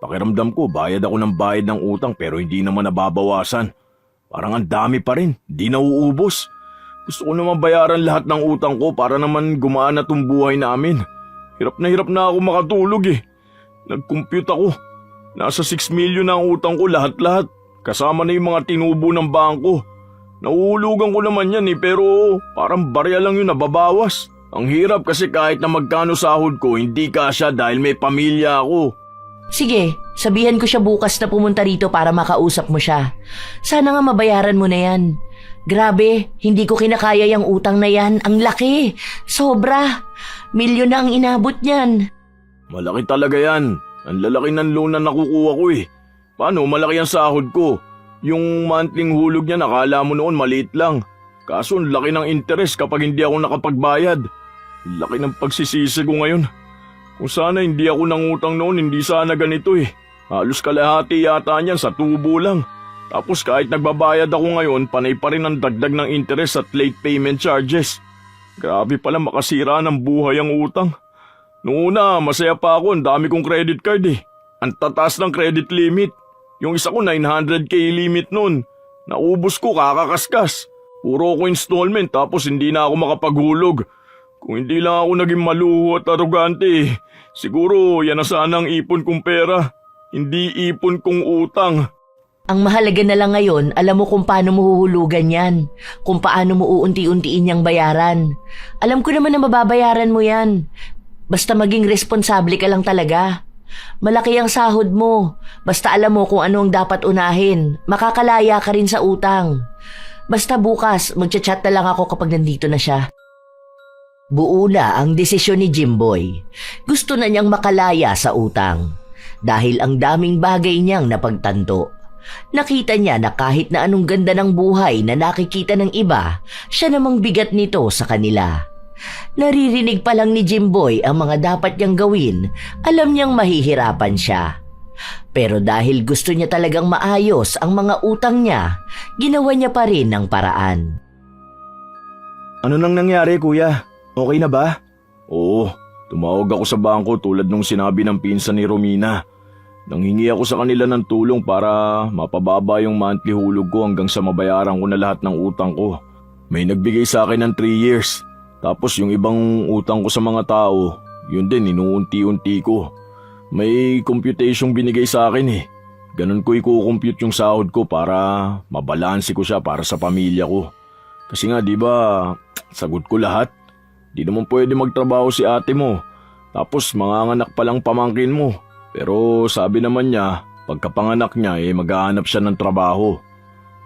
Speaker 1: pakiramdam ko bayad ako ng bayad ng utang pero hindi naman nababawasan. Parang ang dami pa rin, di nauubos. Gusto ko naman bayaran lahat ng utang ko para naman gumaan na tong buhay namin. Hirap na ako makatulog eh. Nag-compute ako. Nasa 6 million na ang utang ko lahat-lahat. Kasama na yung mga tinubo ng bangko. Nauhulugan ko naman yan eh pero parang barya lang yun nababawas. Ang hirap kasi kahit na magkano sahod ko hindi kasya dahil may pamilya ako.
Speaker 2: Sige, sabihan ko siya bukas na pumunta rito para makausap mo siya. Sana nga mabayaran mo na yan. Grabe, hindi ko kinakaya yung utang na yan. Ang laki. Sobra. Milyon na ang inabot niyan.
Speaker 1: Malaki talaga yan. Ang lalaki ng loan na nakukuha ko eh. Paano malaki ang sahod ko? Yung monthly hulog niya nakala mo noon maliit lang. Kaso ang laki ng interest kapag hindi ako nakapagbayad. Laki ng pagsisisi ko ngayon. Kung sana hindi ako nangutang noon, hindi sana ganito eh. Halos kalahati yata niyan sa tubo lang. Tapos kahit nagbabayad ako ngayon, panay pa rin ang dagdag ng interest at late payment charges. Grabe pala makasira ng buhay ang utang. Noong una, masaya pa ako, ang dami kong credit card eh. Ang tataas ng credit limit. Yung isa ko 900k limit nun. Naubos ko kakakaskas. Puro ko installment tapos hindi na ako makapaghulog. Kung hindi lang ako naging maluho at arugante, siguro yan na sana ang ipon kong pera. Hindi ipon kong utang.
Speaker 2: Ang mahalaga na lang ngayon, alam mo kung paano mo huhulugan yan. Kung paano mo uunti-untiin niyang bayaran. Alam ko naman na mababayaran mo yan. Basta maging responsable ka lang talaga. Malaki ang sahod mo. Basta alam mo kung ano ang dapat unahin. Makakalaya ka rin sa utang. Basta bukas, magchat-chat na lang ako kapag nandito na siya. Buo na ang desisyon ni Jimboy. Gusto na niyang makalaya sa utang. Dahil ang daming bagay niyang napagtanto. Nakita niya na kahit na anong ganda ng buhay na nakikita ng iba, siya namang bigat nito sa kanila. Naririnig pa lang ni Jimboy ang mga dapat niyang gawin, alam niyang mahihirapan siya. Pero dahil gusto niya talagang maayos ang mga utang niya, ginawa niya pa rin ng paraan.
Speaker 3: Ano nang nangyari, kuya? Okay na ba?
Speaker 1: Oo, tumawag ako sa bangko tulad nung sinabi ng pinsan ni Romina. Nanghingi ako sa kanila ng tulong para mapababa yung monthly hulog ko hanggang sa mabayaran ko na lahat ng utang ko. May nagbigay sa akin ng 3 years. Tapos yung ibang utang ko sa mga tao, yun din inuunti-unti ko. May computation binigay sa akin eh. Ganun ko i-compute yung sahod ko para mabalanse ko siya para sa pamilya ko. Kasi nga di ba, sagot ko lahat. Di naman pwede magtrabaho si ate mo. Tapos manganganak pa lang pamangkin mo. Pero sabi naman niya, pagkapanganak niya maghahanap siya ng trabaho.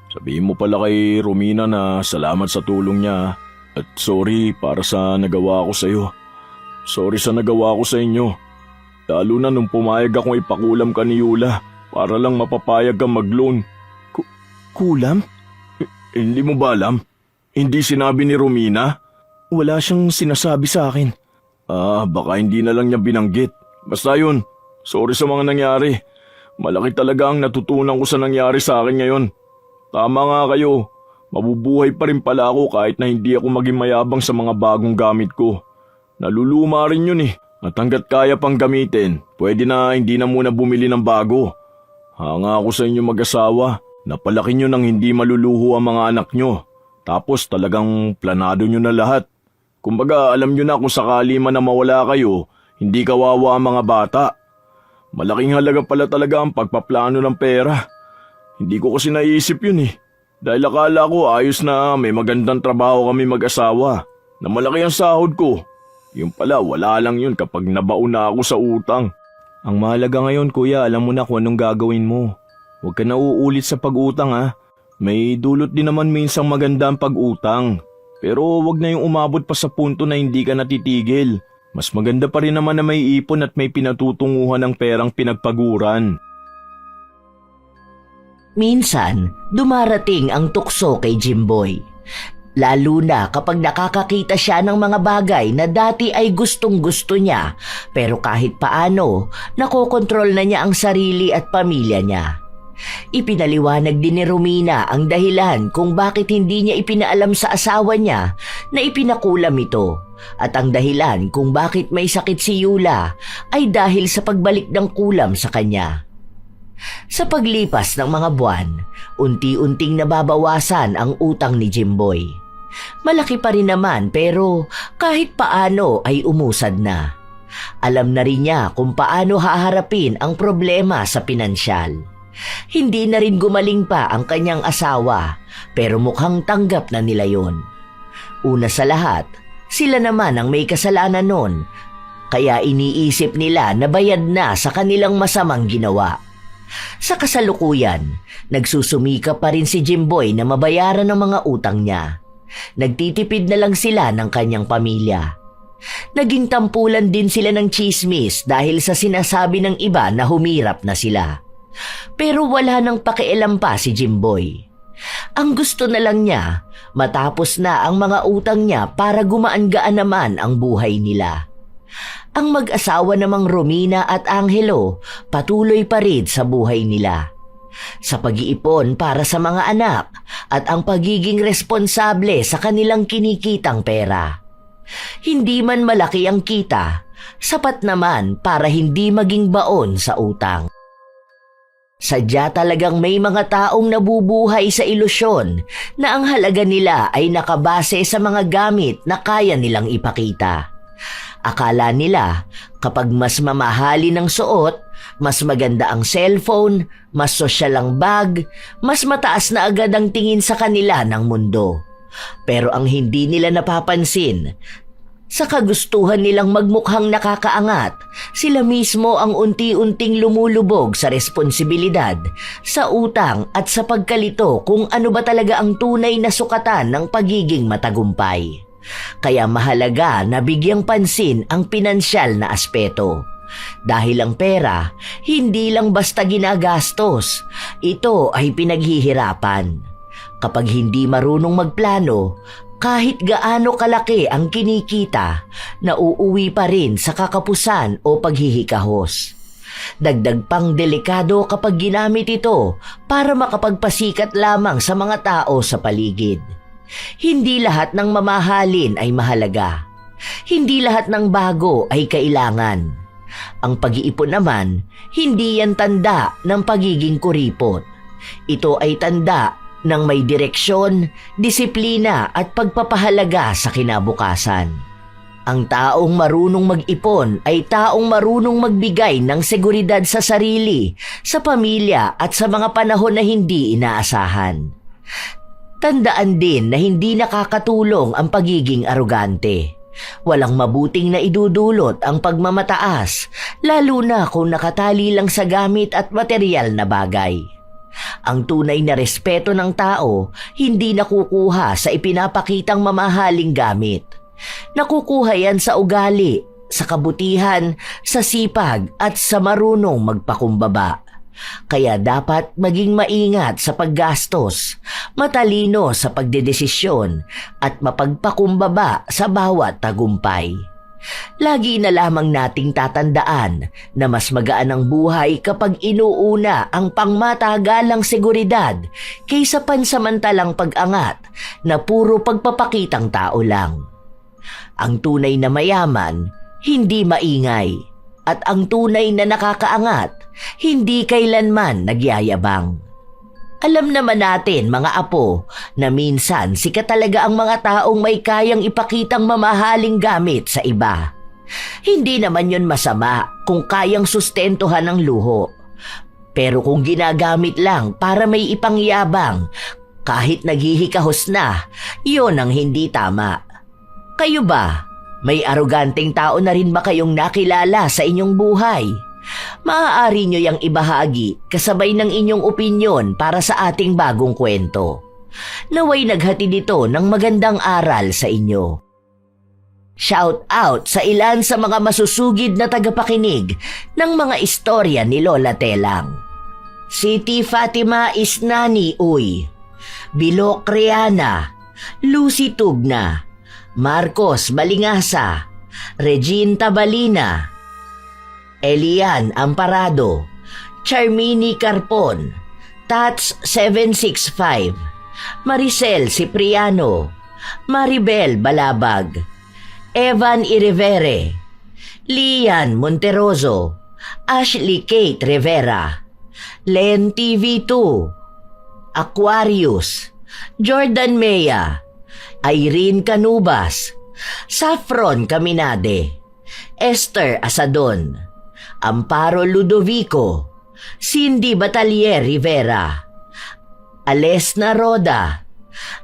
Speaker 1: Sabihin mo pala kay Romina na salamat sa tulong niya. At sorry para sa nagawa ko sa iyo. Sorry sa nagawa ko sa inyo. Lalo na nung pumayag akong ipakulam ka ni Yula para lang mapapayag kang mag-loan.
Speaker 3: Kulam?
Speaker 1: Hindi mo ba alam? Hindi sinabi ni Romina?
Speaker 3: Wala siyang sinasabi sa akin.
Speaker 1: Baka hindi na lang niya binanggit. Basta yun, sorry sa mga nangyari. Malaki talaga ang natutunan ko sa nangyari sa akin ngayon. Tama nga kayo, mabubuhay pa rin pala ako kahit na hindi ako maging mayabang sa mga bagong gamit ko. Naluluma rin yun eh. At hanggat kaya pang gamitin, pwede na hindi na muna bumili ng bago. Hanga ako sa inyo mag-asawa. Napalaki nyo nang hindi maluluho ang mga anak nyo. Tapos talagang planado nyo na lahat. Kumbaga alam nyo na kung sakali man na mawala kayo, hindi kawawa ang mga bata. Malaking halaga pala talaga ang pagpaplano ng pera. Hindi ko kasi naisip yun eh. Dahil akala ko ayos na may magandang trabaho kami mag-asawa. Na malaki ang sahod ko. Yung pala wala lang yun kapag nabaon na ako sa utang.
Speaker 3: Ang mahalaga ngayon kuya, alam mo na kung anong gagawin mo. Huwag ka na uulit sa pag-utang ha. May dulot din naman minsang maganda ang pag-utang. Pero wag na yung umabot pa sa punto na hindi ka natitigil. Mas maganda pa rin naman na may ipon at may pinatutunguhan ng perang pinagpaguran.
Speaker 2: Minsan, dumarating ang tukso kay Jimboy. Lalo na kapag nakakakita siya ng mga bagay na dati ay gustong-gusto niya, pero kahit paano, nakokontrol na niya ang sarili at pamilya niya. Ipinaliwanag din ni Romina ang dahilan kung bakit hindi niya ipinaalam sa asawa niya na ipinakulam ito, at ang dahilan kung bakit may sakit si Yula ay dahil sa pagbalik ng kulam sa kanya. Sa paglipas ng mga buwan, unti-unting nababawasan ang utang ni Jimboy. Malaki pa rin naman pero kahit paano ay umusad na. Alam na rin niya kung paano haharapin ang problema sa pinansyal. Hindi na rin gumaling pa ang kanyang asawa pero mukhang tanggap na nila yon. Una sa lahat, sila naman ang may kasalanan nun, kaya iniisip nila na bayad na sa kanilang masamang ginawa. Sa kasalukuyan, nagsusumika pa rin si Jimboy na mabayaran ang mga utang niya. Nagtitipid na lang sila ng kanyang pamilya. Naging tampulan din sila ng tsismis dahil sa sinasabi ng iba na humirap na sila. Pero wala nang pakialam pa si Jimboy. Ang gusto na lang niya, matapos na ang mga utang niya para gumaan-gaan naman ang buhay nila. Ang mag-asawa namang Romina at Angelo patuloy pa rin sa buhay nila. Sa pag-iipon para sa mga anak at ang pagiging responsable sa kanilang kinikitang pera. Hindi man malaki ang kita, sapat naman para hindi maging baon sa utang. Sadya talagang may mga taong nabubuhay sa ilusyon na ang halaga nila ay nakabase sa mga gamit na kaya nilang ipakita. Akala nila kapag mas mamahali ng suot, mas maganda ang cellphone, mas sosyal ang bag, mas mataas na agad ang tingin sa kanila ng mundo. Pero ang hindi nila napapansin, sa kagustuhan nilang magmukhang nakakaangat, sila mismo ang unti-unting lumulubog sa responsibilidad, sa utang at sa pagkalito kung ano ba talaga ang tunay na sukatan ng pagiging matagumpay. Kaya mahalaga na bigyang pansin ang pinansyal na aspeto. Dahil ang pera, hindi lang basta ginagastos, ito ay pinaghihirapan. Kapag hindi marunong magplano, kahit gaano kalaki ang kinikita, nauuwi pa rin sa kakapusan o paghihikahos. Dagdag pang delikado kapag ginamit ito para makapagpasikat lamang sa mga tao sa paligid. Hindi lahat ng mamahalin ay mahalaga. Hindi lahat ng bago ay kailangan. Ang pag-iipon naman, hindi yan tanda ng pagiging kuripot. Ito ay tanda Nang may direksyon, disiplina at pagpapahalaga sa kinabukasan. Ang taong marunong mag-ipon ay taong marunong magbigay ng seguridad sa sarili, sa pamilya at sa mga panahon na hindi inaasahan. Tandaan din na hindi nakakatulong ang pagiging arogante. Walang mabuting na idudulot ang pagmamataas, lalo na kung nakatali lang sa gamit at material na bagay. Ang tunay na respeto ng tao hindi nakukuha sa ipinapakitang mamahaling gamit. Nakukuha yan sa ugali, sa kabutihan, sa sipag at sa marunong magpakumbaba. Kaya dapat maging maingat sa paggastos, matalino sa pagdedesisyon at mapagpakumbaba sa bawat tagumpay. Lagi na lamang nating tatandaan na mas magaan ang buhay kapag inuuna ang pangmatagalang seguridad kaysa pansamantalang pag-angat na puro pagpapakitang tao lang. Ang tunay na mayaman, hindi maingay, at ang tunay na nakakaangat, hindi kailanman nagyayabang. Alam naman natin, mga apo, na minsan sikat talaga ang mga taong may kayang ipakitang mamahaling gamit sa iba. Hindi naman yun masama kung kayang sustentuhan ng luho. Pero kung ginagamit lang para may ipangyabang, kahit naghihikahos na, yun ang hindi tama. Kayo ba? May aroganteng tao na rin ba kayong nakilala sa inyong buhay? Maaari nyo yang ibahagi kasabay ng inyong opinyon para sa ating bagong kwento. Naway naghatid ito ng magandang aral sa inyo. Shout out sa ilan sa mga masusugid na tagapakinig ng mga istorya ni Lola Telang. Siti Fatima Isnani Uy, Bilok Riana, Lucy Tugna, Marcos Balingasa, Regine Tabalina, Elian Amparado, Charmini Carpon, Tats 765, Maricel Cipriano, Maribel Balabag, Evan Irevere, Lian Monteroso, Ashley Kate Rivera, Len TV2, Aquarius, Jordan Mea, Irene Canubas, Saffron Caminade, Esther Asadon, Amparo Ludovico, Cindy Batalier Rivera, Alesna Roda,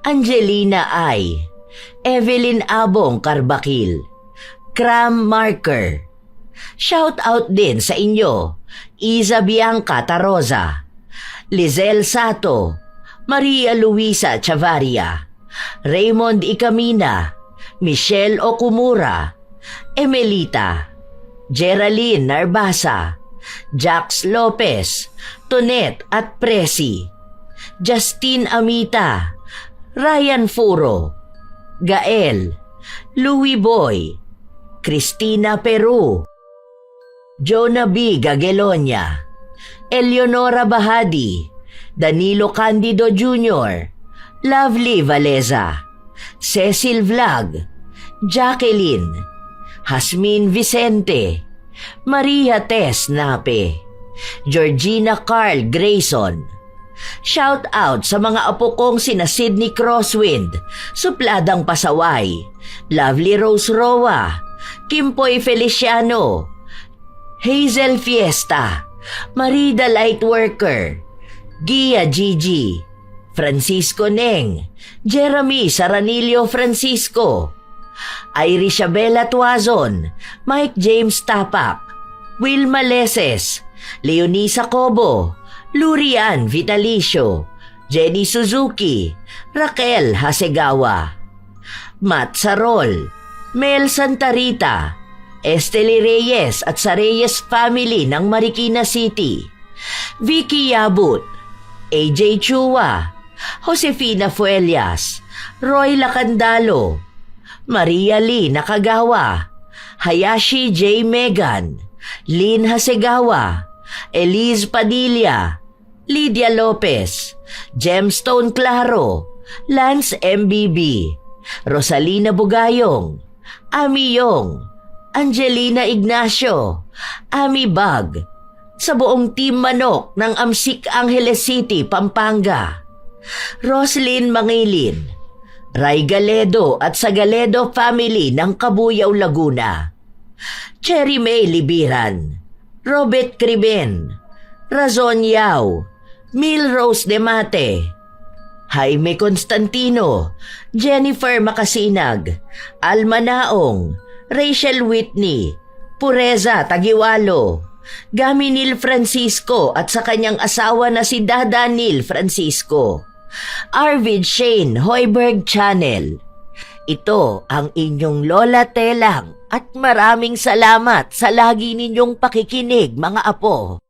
Speaker 2: Angelina Ay, Evelyn Abong Carbakil, Cram Marker. Shout out din sa inyo, Isa Bianca Taroza, Lizelle Sato, Maria Luisa Chavaria, Raymond Ikamina, Michelle Okumura, Emelita, Geraldine Narbasa, Jax Lopez, Tonet at Presi, Justine Amita, Ryan Furo, Gael, Louie Boy, Cristina Peru, Jonah B. Gagelonia, Eleonora Bahadi, Danilo Candido Jr., Lovely Valeza, Cecil Vlog, Jacqueline, Hasmin Vicente, Maria Tess Nape, Georgina Carl Grayson. Shout out sa mga apo kong sina Sydney Crosswind, Supladang Pasaway, Lovely Rose Roa, Kimpoy Feliciano, Hazel Fiesta, Marida Lightworker, Gia Gigi, Francisco Neng, Jeremy Saranillo Francisco, Irisabela Tuazon, Mike James Tapak, Wilma Leses, Leonisa Cobo, Lurian Vitalicio, Jenny Suzuki, Raquel Hasegawa, Matt Sarol, Mel Santarita, Esteli Reyes at sa Reyes family ng Marikina City, Vicky Yabut, AJ Chua, Josefina Fuelias, Roy Lacandalo, Maria Lee Nakagawa, Hayashi J. Megan, Lynn Hasegawa, Elise Padilla, Lydia Lopez, Gemstone Claro, Lance MBB, Rosalina Bugayong, Ami Yong, Angelina Ignacio, Ami Bag, sa buong Team Manok ng Amsik Angeles City, Pampanga, Roslyn Mangilin, Ray Galedo at sa Galedo family ng Cabuyao, Laguna, Cherry May Libiran, Robert Criben, Razon Yao, Milrose Demate, Jaime Constantino, Jennifer Makasinag, Alma Naong, Rachel Whitney, Pureza Tagiwalo, Gaminil Francisco at sa kanyang asawa na si Dadanil Francisco, Arvid Shane Hoiberg Channel. Ito ang inyong Lola Telang at maraming salamat sa lagi ninyong pakikinig, mga apo.